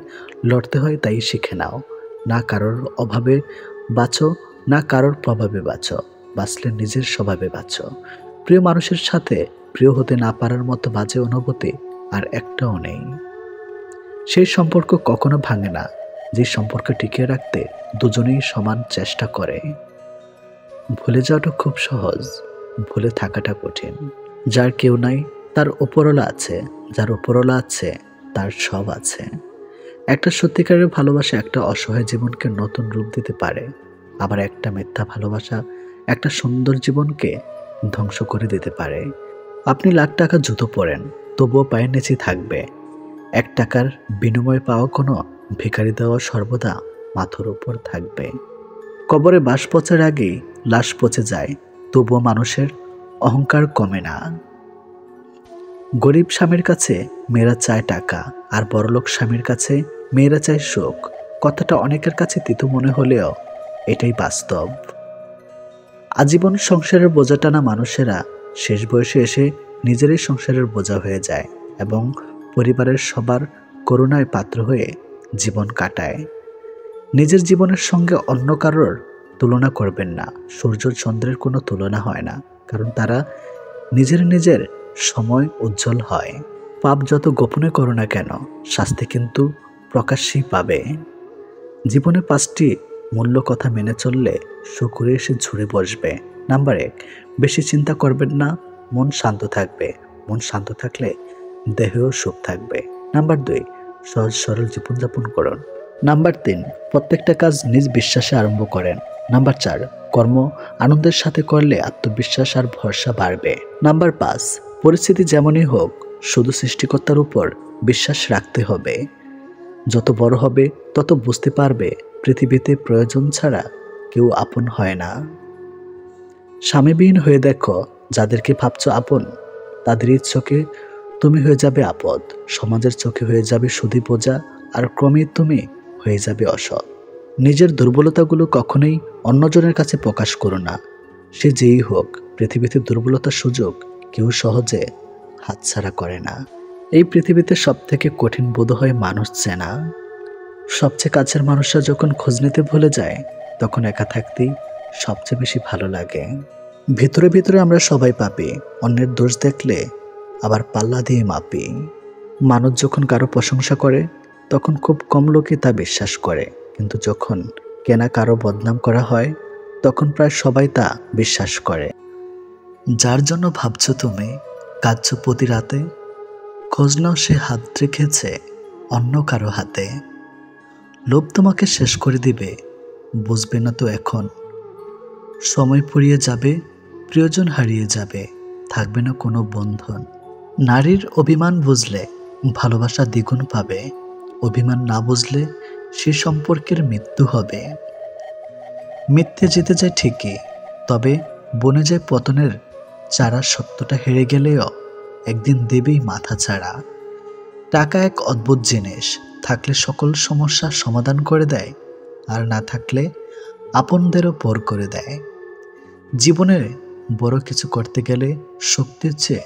লড়তে হয় তাই শিখে নাও। না কারোর অভাবে বাঁচো, না কারোর প্রভাবে বাঁচো, বাঁচলে নিজের স্বভাবে বাঁচো। প্রিয় মানুষের সাথে প্রিয় হতে না পারার মতো বাজে অনুভূতি আর একটাও নেই। সেই সম্পর্ক কখনো ভাঙে না যে সম্পর্ক টিকিয়ে রাখতে দুজনেই সমান চেষ্টা করে। ভুলে যাওয়াটা খুব সহজ, ভুলে থাকাটা কঠিন। যার কেউ নাই তার উপরওয়ালা আছে, যার উপরওয়ালা আছে তার সব আছে। একটা সত্যিকারের ভালোবাসা একটা অসহায় জীবনকে নতুন রূপ দিতে পারে, আবার একটা মিথ্যা ভালোবাসা একটা সুন্দর জীবনকে ধ্বংস করে দিতে পারে। আপনি লাখ টাকা জুতো পরেন, তবুও পায়ের নিচে থাকবে। 1 টাকার বিনিময়ে পাওয়া কোনো ভিখারি দেওয়া সর্বদা মাথার উপর থাকবে। কবরে বাস পচার আগেই লাশ পচে যায়, তবুও মানুষের অহংকার কমে না। গরিব স্বামীর কাছে মেয়েরা চায় টাকা, আর বড়লোক স্বামীর কাছে মেয়েরা চায় সুখ। কথাটা অনেকের কাছে তিতো মনে হলেও এটাই বাস্তব। আজীবন সংসারের বোঝা টানা মানুষেরা শেষ বয়সে এসে নিজেরই সংসারের বোঝা হয়ে যায় এবং পরিবারের সবার করুণায় পাত্র হয়ে জীবন কাটায়। নিজের জীবনের সঙ্গে অন্য কারোর তুলনা করবেন না। সূর্য চন্দ্রের কোনো তুলনা হয় না, কারণ তারা নিজের সময় উজ্জ্বল হয়। পাপ যত গোপনে করো না কেন, শাস্তি কিন্তু প্রকাশ্যেই পাবে। জীবনে 5টি মূল্য কথা মেনে চললে শুকুরে এসে ঝুড়ে বসবে। নাম্বার 1, বেশি চিন্তা করবেন না, মন শান্ত থাকবে। মন শান্ত থাকলে দেহেও সুখ থাকবে। নাম্বার 2, সহজ সরল জীবনযাপন করুন। নাম্বার 3, প্রত্যেকটা কাজ নিজ বিশ্বাসে আরম্ভ করেন। নাম্বার 4, কর্ম আনন্দের সাথে করলে আত্মবিশ্বাস আর ভরসা বাড়বে। নাম্বার 5, পরিস্থিতি যেমনই হোক শুধু সৃষ্টিকর্তার উপর বিশ্বাস রাখতে হবে। যত বড় হবে তত বুঝতে পারবে পৃথিবীতে প্রয়োজন ছাড়া কেউ আপন হয় না। স্বামীবিহীন হয়ে দেখো, যাদেরকে ভাবছো আপন তাদেরই চোখে তুমি হয়ে যাবে আপদ। সমাজের চোখে হয়ে যাবে সুধী বোঝা, আর ক্রমে তুমি হয়ে যাবে অসৎ। নিজের দুর্বলতাগুলো কখনোই অন্যজনের কাছে প্রকাশ করো না। সে যেই হোক, পৃথিবীতে দুর্বলতার সুযোগ কেউ সহজে হাতছাড়া করে না। এই পৃথিবীতে সবথেকে কঠিন বোধ হয় মানুষ চেনা। সবচেয়ে কাছের মানুষরা যখন খোঁজ নিতে ভুলে যায়, তখন একা থাকতেই সবচেয়ে বেশি ভালো লাগে। ভিতরে ভিতরে আমরা সবাই পাপি, অন্যের দোষ দেখলে আবার পাল্লা দিয়ে মাপি। মানুষ যখন কারো প্রশংসা করে তখন খুব কম লোকই তা বিশ্বাস করে, কিন্তু যখন কেনা কারো বদনাম করা হয় তখন প্রায় সবাই তা বিশ্বাস করে। যার জন্য ভাবছো তুমি, কাঁদছো প্রতি রাতে, খোঁজ নাও সে হাত রেখেছে অন্য কারো হাতে। লোভ তোমাকে শেষ করে দিবে, বুঝবে না তো এখন। সময় ফুরিয়ে যাবে, প্রিয়জন হারিয়ে যাবে, থাকবে না কোনো বন্ধন। নারীর অভিমান বুঝলে ভালোবাসা দ্বিগুণ পাবে, অভিমান না বুঝলে সে সম্পর্কের মৃত্যু হবে। মিথ্যে জিতে যায় ঠিকই, তবে বনে যায় পতনের চারা। সত্যটা হেরে গেলেও একদিন দেবেই মাথা ছাড়া। টাকা এক অদ্ভুত জিনিস, থাকলে সকল সমস্যার সমাধান করে দেয়, আর না থাকলে আপনদেরও পর করে দেয়। জীবনে বড় কিছু করতে গেলে শক্তির চেয়ে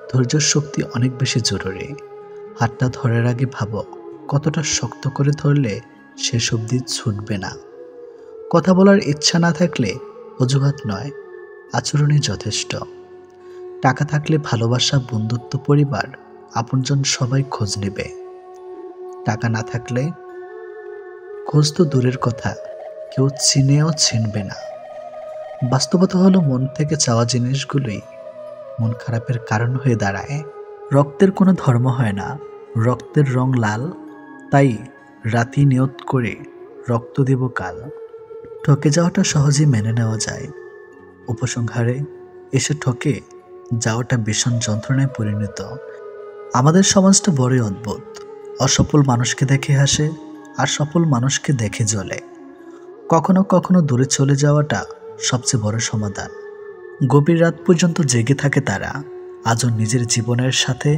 ধৈর্য শক্তি অনেক বেশি জরুরি। হাতটা ধরার আগে ভাবো কতটা শক্ত করে ধরলে শেষ অবধি ছুটবে না। কথা বলার ইচ্ছা না থাকলে অজুহাত নয়, আচরণই যথেষ্ট। টাকা থাকলে ভালোবাসা, বন্ধুত্ব, পরিবার, আপনজন সবাই খোঁজ নেবে। টাকা না থাকলে খোঁজ তো দূরের কথা, কেউ চিনেও চিনবে না। বাস্তবতা হলো মন থেকে চাওয়া জিনিসগুলোই মন খারাপের কারণ হয়ে দাঁড়ায়। রক্তের কোনো ধর্ম হয় না, রক্তের রং লাল, তাই রাতি নিয়ত করে রক্ত দেব কাল। ঠকে যাওয়াটা সহজেই মেনে নেওয়া যায়, উপসংহারে এসে ঠকে যাওয়াটা ভীষণ যন্ত্রণায় পরিণত। আমাদের সমাজটা বড়ই অদ্ভুত। অসফল মানুষকে দেখে হাসে, আর সফল মানুষকে দেখে জ্বলে। কখনো কখনো দূরে চলে যাওয়াটা সবচেয়ে বড় সমাধান। গভীর রাত পর্যন্ত জেগে থাকে তারা, আজও নিজের জীবনের সাথে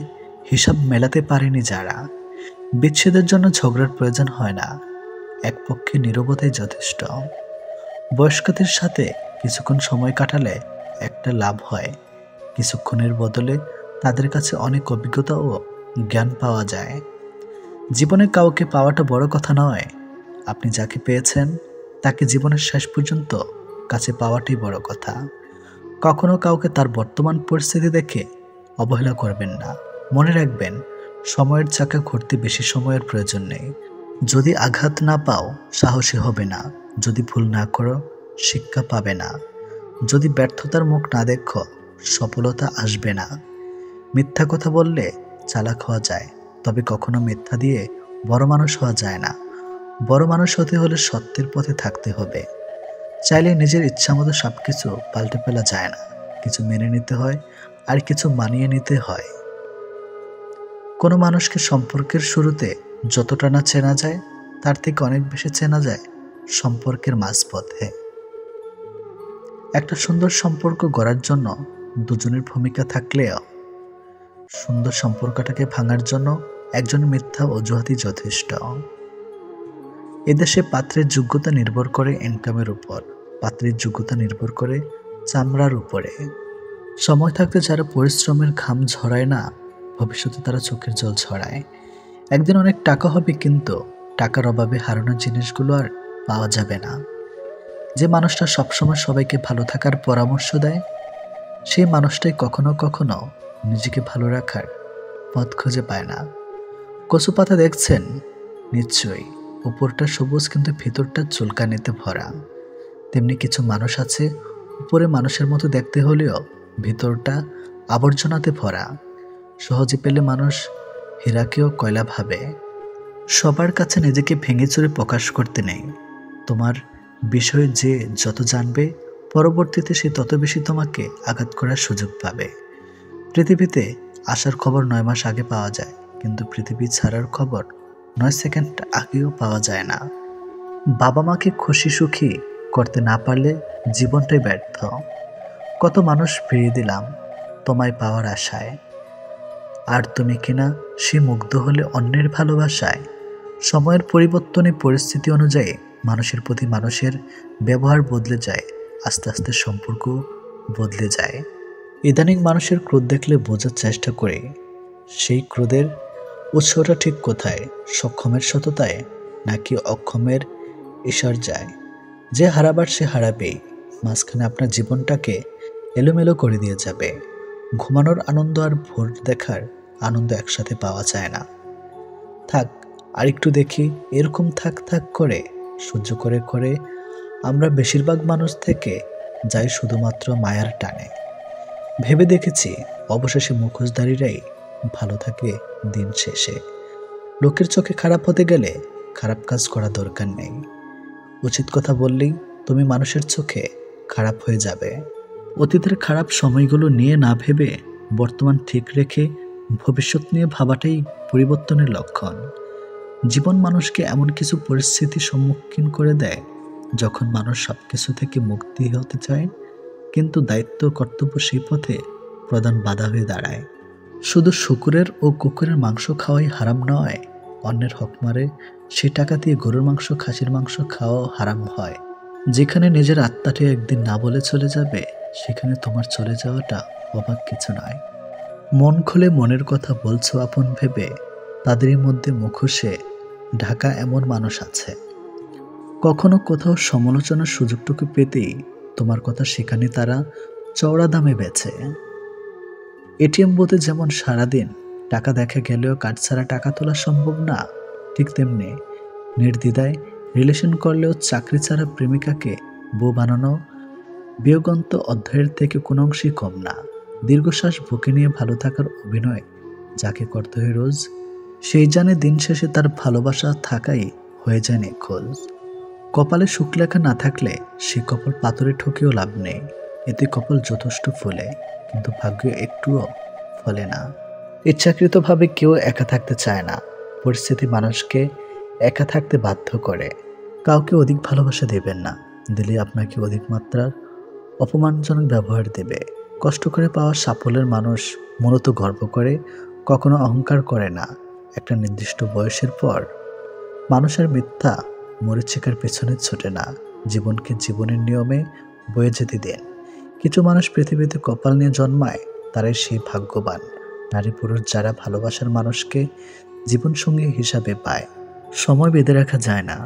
হিসাব মেলাতে পারেনি যারা। বিচ্ছেদের জন্য ঝগড়ার প্রয়োজন হয় না, এক পক্ষে নীরবতাই যথেষ্ট। বয়স্কদের সাথে কিছুক্ষণ সময় কাটালে একটা লাভ হয়, কিছুক্ষণের বদলে তাদের কাছে অনেক অভিজ্ঞতা ও জ্ঞান পাওয়া যায়। জীবনে কাউকে পাওয়াটা বড় কথা নয়, আপনি যাকে পেয়েছেন তাকে জীবনের শেষ পর্যন্ত কাছে পাওয়াটাই বড় কথা। কখনো কাউকে তার বর্তমান পরিস্থিতি দেখে অবহেলা করবেন না। মনে রাখবেন, সময়ের চাকা ঘুরতে বেশি সময়ের প্রয়োজন নেই। যদি আঘাত না পাও সাহসী হবে না, যদি ভুল না করো শিক্ষা পাবে না, যদি ব্যর্থতার মুখ না দেখো সফলতা আসবে না। মিথ্যা কথা বললে চালাক হওয়া যায়, তবে কখনো মিথ্যা দিয়ে বড় মানুষ হওয়া যায় না। বড় মানুষ হতে হলে সত্যের পথে থাকতে হবে। চাইলে নিজের ইচ্ছামতো সব কিছু পাল্টে ফেলা যায় না, কিছু মেনে নিতে হয় আর কিছু মানিয়ে নিতে হয়। কোনো মানুষকে সম্পর্কের শুরুতে যতটা না চেনা যায় তার থেকে অনেক বেশি চেনা যায় সম্পর্কের মাঝপথে। একটা সুন্দর সম্পর্ক গড়ার জন্য দুজনের ভূমিকা থাকলেও সুন্দর সম্পর্কটাকে ভাঙার জন্য একজন মিথ্যা অজুহাতই যথেষ্ট। এদেশে পাত্রের যোগ্যতা নির্ভর করে ইনকামের উপর, পাত্রের যোগ্যতা নির্ভর করে চামড়ার উপরে। সময় থাকতে যারা পরিশ্রমের ঘাম ঝরায় না, ভবিষ্যতে তারা চোখের জল ছড়ায়। একদিন অনেক টাকা হবে, কিন্তু টাকার অভাবে হারানো জিনিসগুলো আর পাওয়া যাবে না। যে মানুষটা সবসময় সবাইকে ভালো থাকার পরামর্শ দেয়, সেই মানুষটাই কখনো কখনো নিজেকে ভালো রাখার পথ খুঁজে পায় না। কচু পাতা দেখছেন নিশ্চয়ই, উপরটা সবুজ কিন্তু ভেতরটা চুলকানিতে ভরা। তেমনি কিছু মানুষ আছে, উপরে মানুষের মতো দেখতে হলেও ভেতরটা আবর্জনাতে ভরা। সহজে পেলে মানুষ হীরাকেও কয়লা ভাবে। সবার কাছে নিজেকে ভেঙে চুরে প্রকাশ করতে নেই। তোমার বিষয়ে যে যত জানবে, পরবর্তীতে সে তত বেশি তোমাকে আঘাত করার সুযোগ পাবে। পৃথিবীতে আসার খবর 9 মাস আগে পাওয়া যায়, কিন্তু পৃথিবী ছাড়ার খবর 9 সেকেন্ড আগেও পাওয়া যায় না। বাবা মাকে খুশি সুখী করতে না পারলে জীবনটাই ব্যর্থ। কত মানুষ ফিরিয়ে দিলাম তোমায় পাওয়ার আশায়, আর তুমি কিনা সে মুগ্ধ হলে অন্যের ভালোবাসায়। সময়ের পরিবর্তনে পরিস্থিতি অনুযায়ী মানুষের প্রতি মানুষের ব্যবহার বদলে যায়, আস্তে আস্তে সম্পর্ক বদলে যায়। ইদানিং মানুষের ক্রোধ দেখলে বোঝার চেষ্টা করি সেই ক্রোধের উৎসটা ঠিক কোথায়, সক্ষমের সততায় নাকি অক্ষমের ঈশ্বর যায়। যে হারাবার সে হারাবেই, মাঝখানে আপনার জীবনটাকে এলোমেলো করে দিয়ে যাবে। ঘুমানোর আনন্দ আর ভোর দেখার আনন্দ একসাথে পাওয়া যায় না। থাক আর একটু দেখি, এরকম থাক থাক করে সহ্য করে করে আমরা বেশিরভাগ মানুষ থেকে যাই শুধুমাত্র মায়ার টানে। ভেবে দেখেছি অবশেষে মুখোশধারীরাই ভালো থাকে দিন শেষে। লোকের চোখে খারাপ হতে গেলে খারাপ কাজ করা দরকার নেই, উচিত কথা বললেই তুমি মানুষের চোখে খারাপ হয়ে যাবে। অতীতের খারাপ সময়গুলো নিয়ে না ভেবে বর্তমান ঠিক রেখে ভবিষ্যৎ নিয়ে ভাবাটাই পরিবর্তনের লক্ষণ। জীবন মানুষকে এমন কিছু পরিস্থিতির সম্মুখীন করে দেয় যখন মানুষ সব কিছু থেকে মুক্তি হতে চায়, কিন্তু দায়িত্ব কর্তব্য সেই পথে প্রধান বাধা হয়ে দাঁড়ায়। শুধু শুকুরের ও কুকুরের মাংস খাওয়াই হারাম নয়, অন্যের হক মারে সে টাকা দিয়ে গরুর মাংস খাসির মাংস খাওয়াও হারাম হয়। যেখানে নিজের আত্মাটি একদিন না বলে চলে যাবে, সেখানে তোমার চলে যাওয়াটা অবাক কিছু নয়। মন খুলে মনের কথা বলছো আপন ভেবে, তাদেরই মধ্যে মুখোশে ঢাকা এমন মানুষ আছে। কখনো কোথাও সমালোচনার সুযোগটুকু পেতেই তোমার কথা সেখানে তারা চওড়া দামে বেচে। এটিএম বুথে যেমন সারাদিন টাকা দেখা গেলেও কার্ড ছাড়া টাকা তোলা সম্ভব না, ঠিক তেমনি নির্দ্বিধায় রিলেশন করলেও চাকরি ছাড়া প্রেমিকাকে বউ বানানো বিয়োগন্ত অধ্যায়ের থেকে কোনো অংশই কম না। দীর্ঘশ্বাস বুকে নিয়ে ভালো থাকার অভিনয় যাকে করতে হয় রোজ, সেই জানে দিন শেষে তার ভালোবাসা থাকাই হয়ে যায় নিখোঁজ। কপালে সুখ লেখা না থাকলে সে কপাল পাথরে ঠকেও লাভ নেই, এতে কপাল যথেষ্ট ফলে কিন্তু ভাগ্য একটুও ফলে না। ইচ্ছাকৃতভাবে কেউ একা থাকতে চায় না, পরিস্থিতি মানুষকে একা থাকতে বাধ্য করে। কাউকে অধিক ভালোবাসা দেবেন না, দিলে আপনাকে অধিক মাত্রার অপমানজনক ব্যবহার দেবে। কষ্ট করে পাওয়া সাফল্যের মানুষ মূলত গর্ব করে, কখনো অহংকার করে না। একটা নির্দিষ্ট বয়সের পর মানুষের মিথ্যা মরীচিকার পেছনে ছোটে না। জীবনকে জীবনের নিয়মে বয়ে যেতে দিন। কিছু মানুষ পৃথিবীতে কপাল নিয়ে জন্মায়, তারাই সেই ভাগ্যবান নারী পুরুষ যারা ভালোবাসার মানুষকে জীবনসঙ্গী হিসাবে পায়। সময় বেঁধে রাখা যায় না,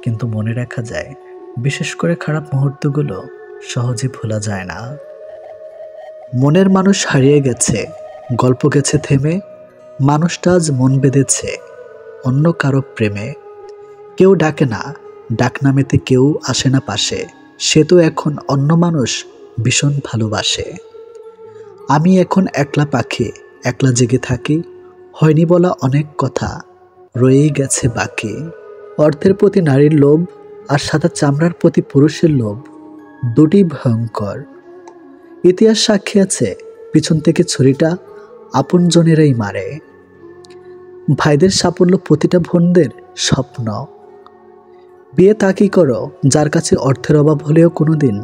কিন্তু মনে রাখা যায়। বিশেষ করে খারাপ মুহূর্তগুলো সহজে ভোলা যায় না। মনের মানুষ হারিয়ে গেছে, গল্প গেছে থেমে। মানুষটা আজ মন বেঁধেছে অন্য কারো প্রেমে। কেউ ডাকে না, ডাক নামেতে কেউ আসে না পাশে। সে তো এখন অন্য মানুষ ভীষণ ভালোবাসে। আমি এখন একলা পাখি, একলা জেগে থাকি। হয়নি বলা অনেক কথা, রয়েই গেছে বাকি। অর্থের প্রতি নারীর লোভ আর সাদা চামড়ার প্রতি পুরুষের লোভ, দুটি ভয়ঙ্কর। ইতিহাস সাক্ষী আছে, পিছন থেকে ছুরিটা আপনজনেরাই মারে। ভাইদের সাফল্য প্রতিটা বোনদের স্বপ্ন। বিয়ে তাকেই করো যার কাছে অর্থের অভাব হলেও কোনোদিন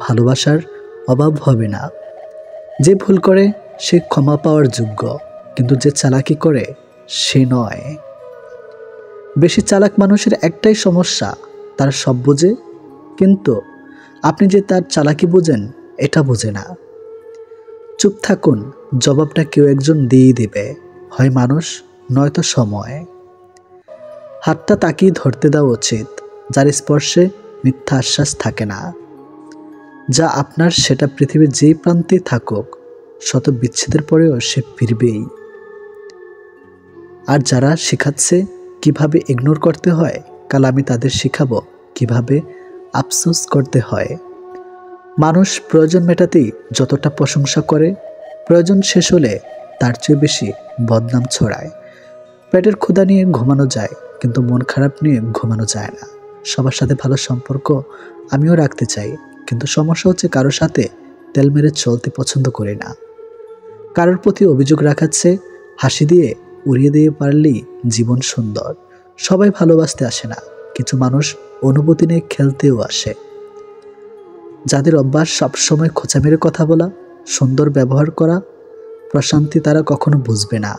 ভালোবাসার অভাব হবে না। যে ভুল করে সে ক্ষমা পাওয়ার যোগ্য, কিন্তু যে চালাকি করে সে নয়। বেশি চালাক মানুষের একটাই সমস্যা, তার সব বোঝে, কিন্তু আপনি যে তার চালাকি বোঝেন এটা বোঝে না। চুপ থাকুন, জবাবটা কেউ একজন দিয়েই দেবে, হয় মানুষ নয়তো সময়। হাতটা তাকিয়ে ধরতে দেওয়া উচিত, যার স্পর্শে মিথ্যা আশ্বাস থাকে না। যা আপনার সেটা পৃথিবীর যেই প্রান্তে থাকুক, শত বিচ্ছেদের পরেও সে ফিরবেই। আর যারা শেখাচ্ছে কিভাবে ইগনোর করতে হয়, কাল আমি তাদের শেখাবো কিভাবে আফসোস করতে হয়। মানুষ প্রয়োজন মেটাতেই যতটা প্রশংসা করে, প্রয়োজন শেষ হলে তার চেয়ে বেশি বদনাম ছড়ায়। পেটের ক্ষুধা নিয়ে ঘুমানো যায়, কিন্তু মন খারাপ নিয়ে ঘুমানো যায় না। সবার সাথে ভালো সম্পর্ক আমিও রাখতে চাই, কিন্তু সমস্যা হচ্ছে কারোর সাথে তেল মেরে চলতে পছন্দ করি না। কারোর প্রতি অভিযোগ রাখাচ্ছে, হাসি দিয়ে উড়িয়ে দিয়ে পারলেই জীবন সুন্দর। সবাই ভালোবাসতে আসে না, কিছু মানুষ অনুভূতি নিয়ে খেলতেও আসে। যাদের অভ্যাস সবসময় খোঁচা মেরে কথা বলা, সুন্দর ব্যবহার করা, প্রশান্তি তারা কখনো বুঝবে না।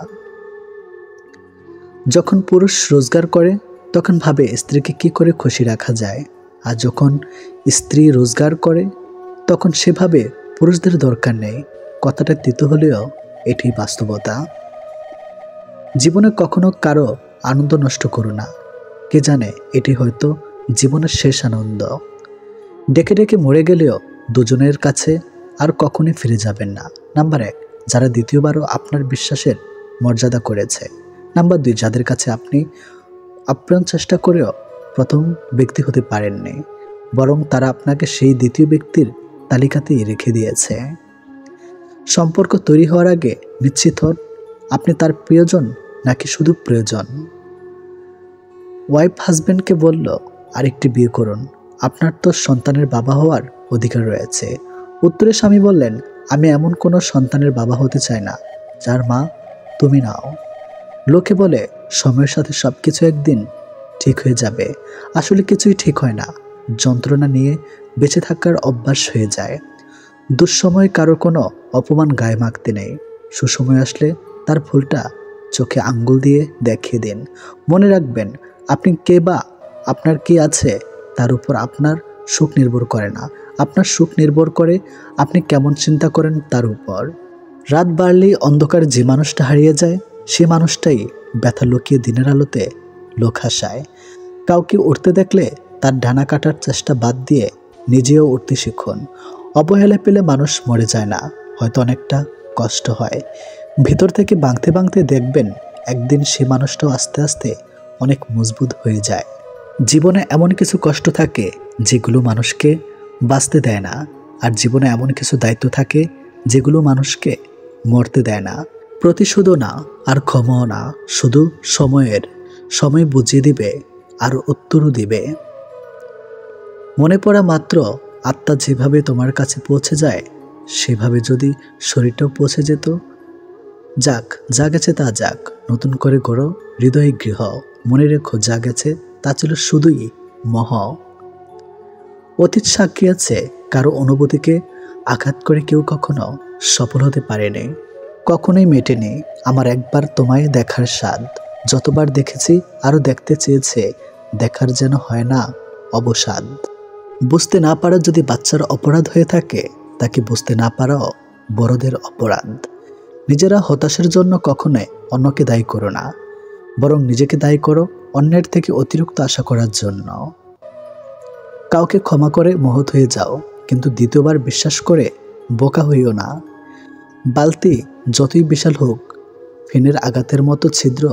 যখন পুরুষ রোজগার করে তখন ভাবে স্ত্রীকে কি করে খুশি রাখা যায়, আর যখন স্ত্রী রোজগার করে তখন সেভাবে পুরুষদের দরকার নেই। কথাটা তিতো হলেও এটি বাস্তবতা। জীবনে কখনো কারো আনন্দ নষ্ট করো না, কে জানে এটি হয়তো জীবনের শেষ আনন্দ। ডেকে ডেকে মরে গেলেও দুজনের কাছে আর কখনোই ফিরে যাবেন না। নাম্বার 1, যারা দ্বিতীয়বারও আপনার বিশ্বাসের মর্যাদা করেছে। নাম্বার 2, যাদের কাছে আপনি আপ্রাণ চেষ্টা করেও প্রথম ব্যক্তি হতে পারেননি, বরং তারা আপনাকে সেই দ্বিতীয় ব্যক্তির তালিকাতেই রেখে দিয়েছে। সম্পর্ক তৈরি হওয়ার আগে নিশ্চিত হন আপনি তার প্রিয়জন নাকি শুধু প্রয়োজন। ওয়াইফ হাজব্যান্ডকে বলল, আরেকটি বিয়ে করুন, আপনার তো সন্তানের বাবা হওয়ার অধিকার রয়েছে। উত্তরে স্বামী বললেন, আমি এমন কোনো সন্তানের বাবা হতে চাই না যার মা তুমি নাও। লোকে বলে সময়ের সাথে সব কিছু একদিন ঠিক হয়ে যাবে, আসলে কিছুই ঠিক হয় না। যন্ত্রণা নিয়ে বেঁচে থাকার অভ্যাস হয়ে যায়। দুঃসময়ে কারো কোনো অপমান গায়ে মাখতে নেই, সুসময় আসলে তার ভুলটা চোখে আঙ্গুল দিয়ে দেখিয়ে দিন। মনে রাখবেন, আপনি কে বা আপনার কি আছে তার উপর আপনার সুখ নির্ভর করে না, আপনার সুখ নির্ভর করে আপনি কেমন চিন্তা করেন তার উপর। রাত বাড়লেই অন্ধকার যে মানুষটা হারিয়ে যায়, সে মানুষটাই ব্যথা লুকিয়ে দিনের আলোতে লোক হাসায়। কাউকে উঠতে দেখলে তার ডানা কাটার চেষ্টা বাদ দিয়ে নিজেও উঠতে শিখুন। অবহেলা পেলে মানুষ মরে যায় না, হয়তো অনেকটা কষ্ট হয়। ভিতর থেকে ভাঙতে ভাঙতে দেখবেন একদিন সে মানুষটাও আস্তে আস্তে অনেক মজবুত হয়ে যায়। জীবনে এমন কিছু কষ্ট থাকে যেগুলো মানুষকে বাঁচতে দেয় না, আর জীবনে এমন কিছু দায়িত্ব থাকে যেগুলো মানুষকে মরতে দেয় না। প্রতিশোধও না আর ক্ষমাও না, শুধু সময় বুঝিয়ে দিবে আর উত্তরও দিবে। মনে পড়া মাত্র আত্মা যেভাবে তোমার কাছে পৌঁছে যায়, সেভাবে যদি শরীরটাও পৌঁছে যেত। যাক, যা গেছে তা যাক, নতুন করে গড়ো হৃদয় গৃহ। মনে রেখো, যা গেছে তা ছিল শুধুই মোহ। অতীত সাক্ষী আছে, কারো অনুভূতিকে আঘাত করে কেউ কখনো সফল হতে পারেনি। কখনোই মেটেনি আমার একবার তোমায় দেখার স্বাদ। যতবার দেখেছি আরও দেখতে চেয়েছে, দেখার যেন হয় না অবসাদ। বুঝতে না পারা যদি বাচ্চার অপরাধ হয়ে থাকে, তাকে বুঝতে না পারাও বড়দের অপরাধ। নিজেরা হতাশার জন্য কখনোই অন্যকে দায়ী করো না, বরং নিজেকে দায়ী করো অন্যের থেকে অতিরিক্ত আশা করার জন্য। কাউকে ক্ষমা করে মহৎ হয়ে যাও, কিন্তু দ্বিতীয়বার বিশ্বাস করে বোকা হইও না। বালতি যতই বিশাল হোক, ফেনের আঘাতের মতো ছিদ্র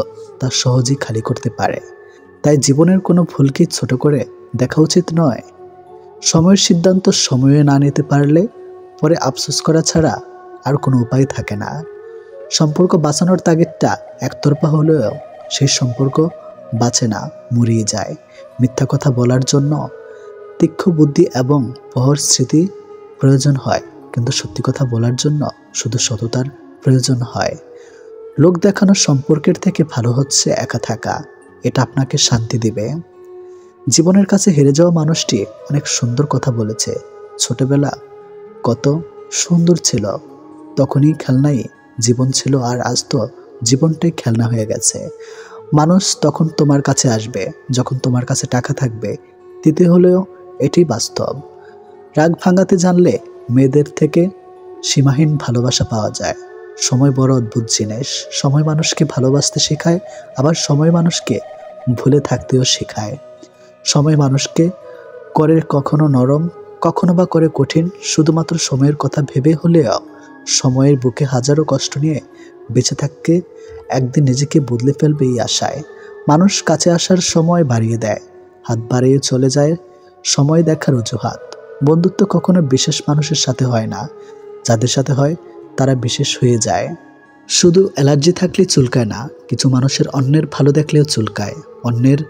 তা সহজেই খালি করতে পারে। তাই জীবনের কোনো ভুলকে ছোট করে দেখা উচিত নয়। সময়ের সিদ্ধান্ত সময়ে না নিতে পারলে পরে আফসোস করা ছাড়া আর কোনো উপায় থাকে না। সম্পর্ক বাঁচানোর তাগিদটা একতরফা হলেও সেই সম্পর্ক বাঁচে না, মুড়িয়ে যায়। মিথ্যা কথা বলার জন্য তীক্ষ্ণ বুদ্ধি এবং প্রহর স্মৃতি প্রয়োজন হয়, কিন্তু সত্যি কথা বলার জন্য শুধু সততার প্রয়োজন হয়। লোক দেখানোর সম্পর্কের থেকে ভালো হচ্ছে একা থাকা, এটা আপনাকে শান্তি দিবে। জীবনের কাছে হেরে যাওয়া মানুষটি অনেক সুন্দর কথা বলেছে, ছোটবেলা কত সুন্দর ছিল, তখনই খেলনাই জীবন ছিল, আর আজ তো জীবনটাই খেলনা হয়ে গেছে। মানুষ তখন তোমার কাছে আসবে যখন তোমার কাছে টাকা থাকবে, দিতে হলেও এটি বাস্তব। রাগ ভাঙাতে জানলে মেয়েদের থেকে সীমাহীন ভালোবাসা পাওয়া যায়। সময় বড় অদ্ভুত জিনিস। সময় মানুষকে ভালোবাসতে শেখায়, আবার সময় মানুষকে ভুলে থাকতেও শেখায়। সময় মানুষকে করে কখনো নরম, কখনো বা করে কঠিন, শুধুমাত্র সময়ের কথা ভেবে হলেও। সময়ের বুকে হাজারো কষ্ট নিয়ে বেঁচে থাকতে একদিন নিজেকে বদলে ফেলবে এই আশায়। মানুষ কাছে আসার সময় বাড়িয়ে দেয়, হাত বাড়িয়ে চলে যায় সময় দেখার অজুহাত। বন্ধুত্ব কখনো বিশেষ মানুষের সাথে হয় না, যাদের সাথে হয় তারা বিশেষ হয়ে যায়। শুধু অ্যালার্জি থাকলে চুলকায় না, কিছু মানুষের অন্যের ভালো দেখলেও চুলকায়। অন্যের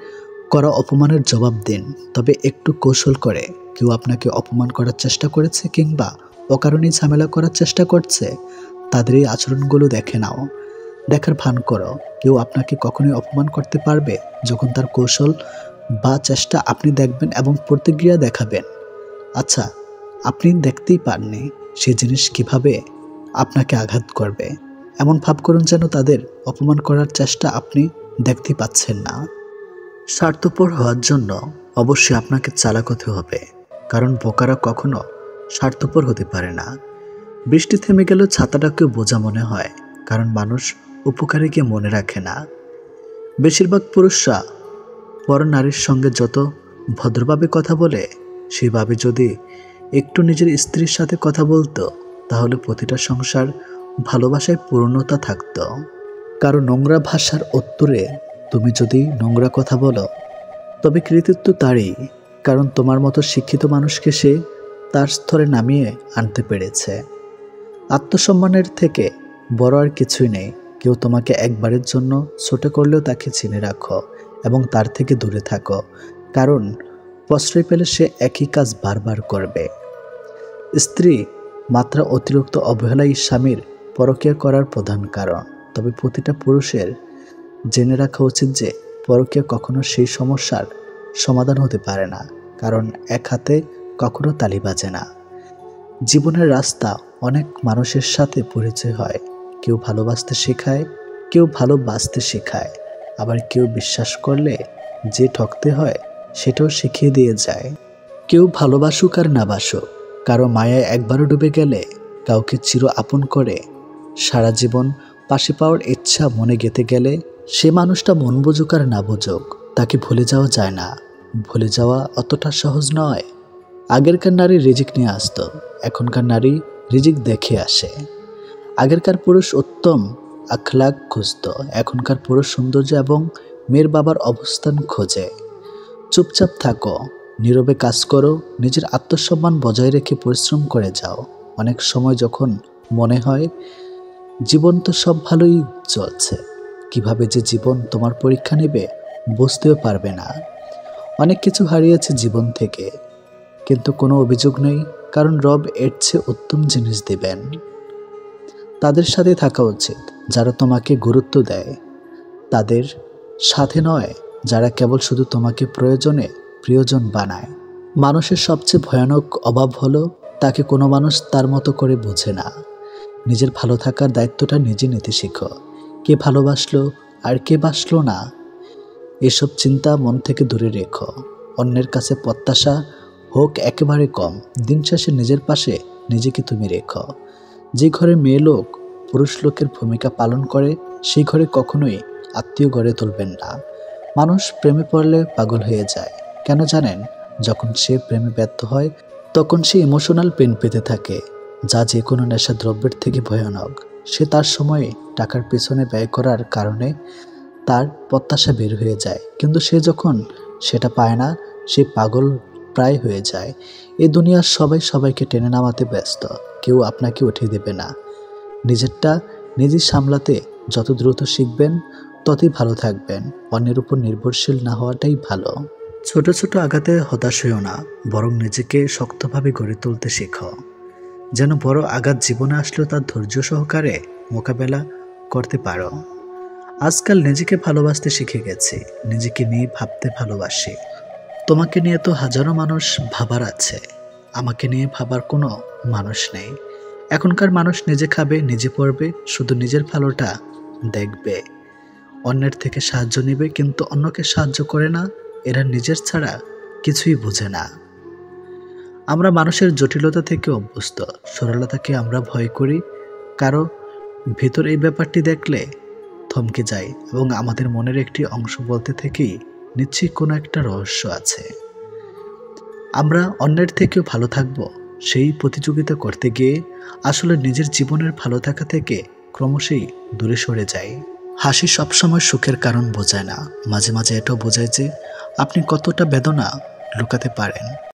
করা অপমানের জবাব দিন, তবে একটু কৌশল করে। কেউ আপনাকে অপমান করার চেষ্টা করেছে কিংবা অকারণে ঝামেলা করার চেষ্টা করছে, তাদের এই আচরণগুলো দেখে নাও, দেখার ভান করো। কেউ আপনাকে কখনোই অপমান করতে পারবে যখন তার কৌশল বা চেষ্টা আপনি দেখবেন এবং প্রতিক্রিয়া দেখাবেন। আচ্ছা, আপনি দেখতেই পাননি সেই জিনিস কিভাবে আপনাকে আঘাত করবে, এমন ভাব করুন যেন তাদের অপমান করার চেষ্টা আপনি দেখতেই পাচ্ছেন না। স্বার্থপর হওয়ার জন্য অবশ্যই আপনাকে চালাক হতে হবে, কারণ বোকারা কখনো স্বার্থপর হতে পারে না। বৃষ্টি থেমে গেলেও ছাতাটাকেও বোঝা মনে হয়, কারণ মানুষ উপকারীকে মনে রাখে না। বেশিরভাগ পুরুষরা পর নারীর সঙ্গে যত ভদ্রভাবে কথা বলে, সেইভাবে যদি একটু নিজের স্ত্রীর সাথে কথা বলতো, তাহলে প্রতিটা সংসার ভালোবাসায় পূর্ণতা থাকত। কারো নোংরা ভাষার উত্তরে তুমি যদি নোংরা কথা বলো, তবে কৃতিত্ব তারই, কারণ তোমার মতো শিক্ষিত মানুষকে সে তার স্তরে নামিয়ে আনতে পেরেছে। আত্মসম্মানের থেকে বড় আর কিছুই নেই। কেউ তোমাকে একবারের জন্য ছোট করলেও তাকে চিনে রাখো এবং তার থেকে দূরে থাকো, কারণ প্রশ্রয় পেলে সে একই কাজ বারবার করবে। স্ত্রী মাত্রা অতিরিক্ত অবহেলাই স্বামীর পরকীয়া করার প্রধান কারণ। তবে প্রতিটা পুরুষের জেনে রাখা উচিত যে পরকীয়া কখনো সেই সমস্যার সমাধান হতে পারে না, কারণ এক হাতে কখনো তালি বাজে না। জীবনের রাস্তা অনেক মানুষের সাথে পরিচয় হয়। কেউ ভালোবাসতে শেখায়, কেউ ভালোবাসতে শেখায়, আবার কেউ বিশ্বাস করলে যে ঠকতে হয় সেটাও শিখিয়ে দিয়ে যায়। কেউ ভালোবাসুক আর না বাসুক, কারো মায়ায় একবারও ডুবে গেলে কাউকে চির আপন করে সারা জীবন পাশে পাওয়ার ইচ্ছা মনে গেঁথে গেলে সে মানুষটা মন বুঝুক আর না বুঝুক, তাকে ভুলে যাওয়া যায় না। ভুলে যাওয়া অতটা সহজ নয়। আগেরকার নারী রিজিক নিয়ে আসতো, এখনকার নারী রিজিক দেখে আসে। আগেরকার পুরুষ উত্তম আখলাক খুঁজত, এখনকার পুরুষ সৌন্দর্য এবং মেয়ের বাবার অবস্থান খোঁজে। চুপচাপ থাকো, নীরবে কাজ করো, নিজের আত্মসম্মান বজায় রেখে পরিশ্রম করে যাও। অনেক সময় যখন মনে হয় জীবন তো সব ভালোই চলছে, কিভাবে যে জীবন তোমার পরীক্ষা নেবে বুঝতেও পারবে না। অনেক কিছু হারিয়েছে জীবন থেকে, কিন্তু কোনো অভিযোগ নেই, কারণ রব এর চেয়ে উত্তম জিনিস দেবেন। তাদের সাথে থাকা উচিত যারা তোমাকে গুরুত্ব দেয়, তাদের সাথে নয় যারা কেবল শুধু তোমাকে প্রয়োজনে প্রিয়জন বানায়। মানুষের সবচেয়ে ভয়ানক অভাব হলো তাকে কোনো মানুষ তার মতো করে বোঝে না। নিজের ভালো থাকার দায়িত্বটা নিজে নিতে শেখো। কে ভালোবাসলো আর কে বাসলো না, এসব চিন্তা মন থেকে দূরে রেখো। অন্যের কাছে প্রত্যাশা হোক একেবারে কম, দিন শেষে নিজের পাশে নিজেকে তুমি রেখো। যে ঘরে মেয়ে লোক পুরুষ লোকের ভূমিকা পালন করে, সেই ঘরে কখনোই আত্মীয় গড়ে তুলবেন না। মানুষ প্রেমে পড়লে পাগল হয়ে যায়, কেন জানেন? যখন সে প্রেমে ব্যর্থ হয় তখন সে ইমোশনাল পেন পেতে থাকে, যা যে কোনো নেশা দ্রব্যের থেকে ভয়ানক। সে তার সময়ে টাকার পেছনে ব্যয় করার কারণে তার প্রত্যাশা বের হয়ে যায়, কিন্তু সে যখন সেটা পায় না, সে পাগল প্রায় হয়ে যায়। এই দুনিয়ার সবাই সবাইকে টেনে নামাতে ব্যস্ত, কেউ আপনাকে উঠিয়ে দেবে না। নিজেরটা নিজে সামলাতে যত দ্রুত শিখবেন ততই ভালো থাকবেন। অন্যের উপর নির্ভরশীল না হওয়াটাই ভালো। ছোট ছোট আঘাতে হতাশ হইও না, বরং নিজেকে শক্তভাবে গড়ে তুলতে শেখো, যেন বড় আঘাত জীবনে আসলেও তার ধৈর্য সহকারে মোকাবেলা করতে পারো। আজকাল নিজেকে ভালোবাসতে শিখে গেছি, নিজেকে নিয়ে ভাবতে ভালোবাসি। তোমাকে নিয়ে তো হাজারো মানুষ ভাবার আছে, আমাকে নিয়ে ভাবার কোনো মানুষ নেই। এখনকার মানুষ নিজে খাবে, নিজে পড়বে, শুধু নিজের ভালোটা দেখবে। অন্যের থেকে সাহায্য নেবে, কিন্তু অন্যকে সাহায্য করে না। এরা নিজের ছাড়া কিছুই বোঝে না। আমরা মানুষের জটিলতা থেকে অভ্যস্ত, সরলতাকে আমরা ভয় করি। কারো ভিতর এই ব্যাপারটি দেখলে থমকে যায় এবং আমাদের মনের একটি অংশ বলতে থেকেই নিশ্চয়ই কোনো একটা রহস্য আছে। আমরা অন্যের থেকেও ভালো থাকব সেই প্রতিযোগিতা করতে গিয়ে আসলে নিজের জীবনের ভালো থাকা থেকে ক্রমশই দূরে সরে যায়। হাসি সবসময় সুখের কারণ বোঝায় না, মাঝে মাঝে এটাও বোঝায় যে আপনি কতটা বেদনা লুকাতে পারেন।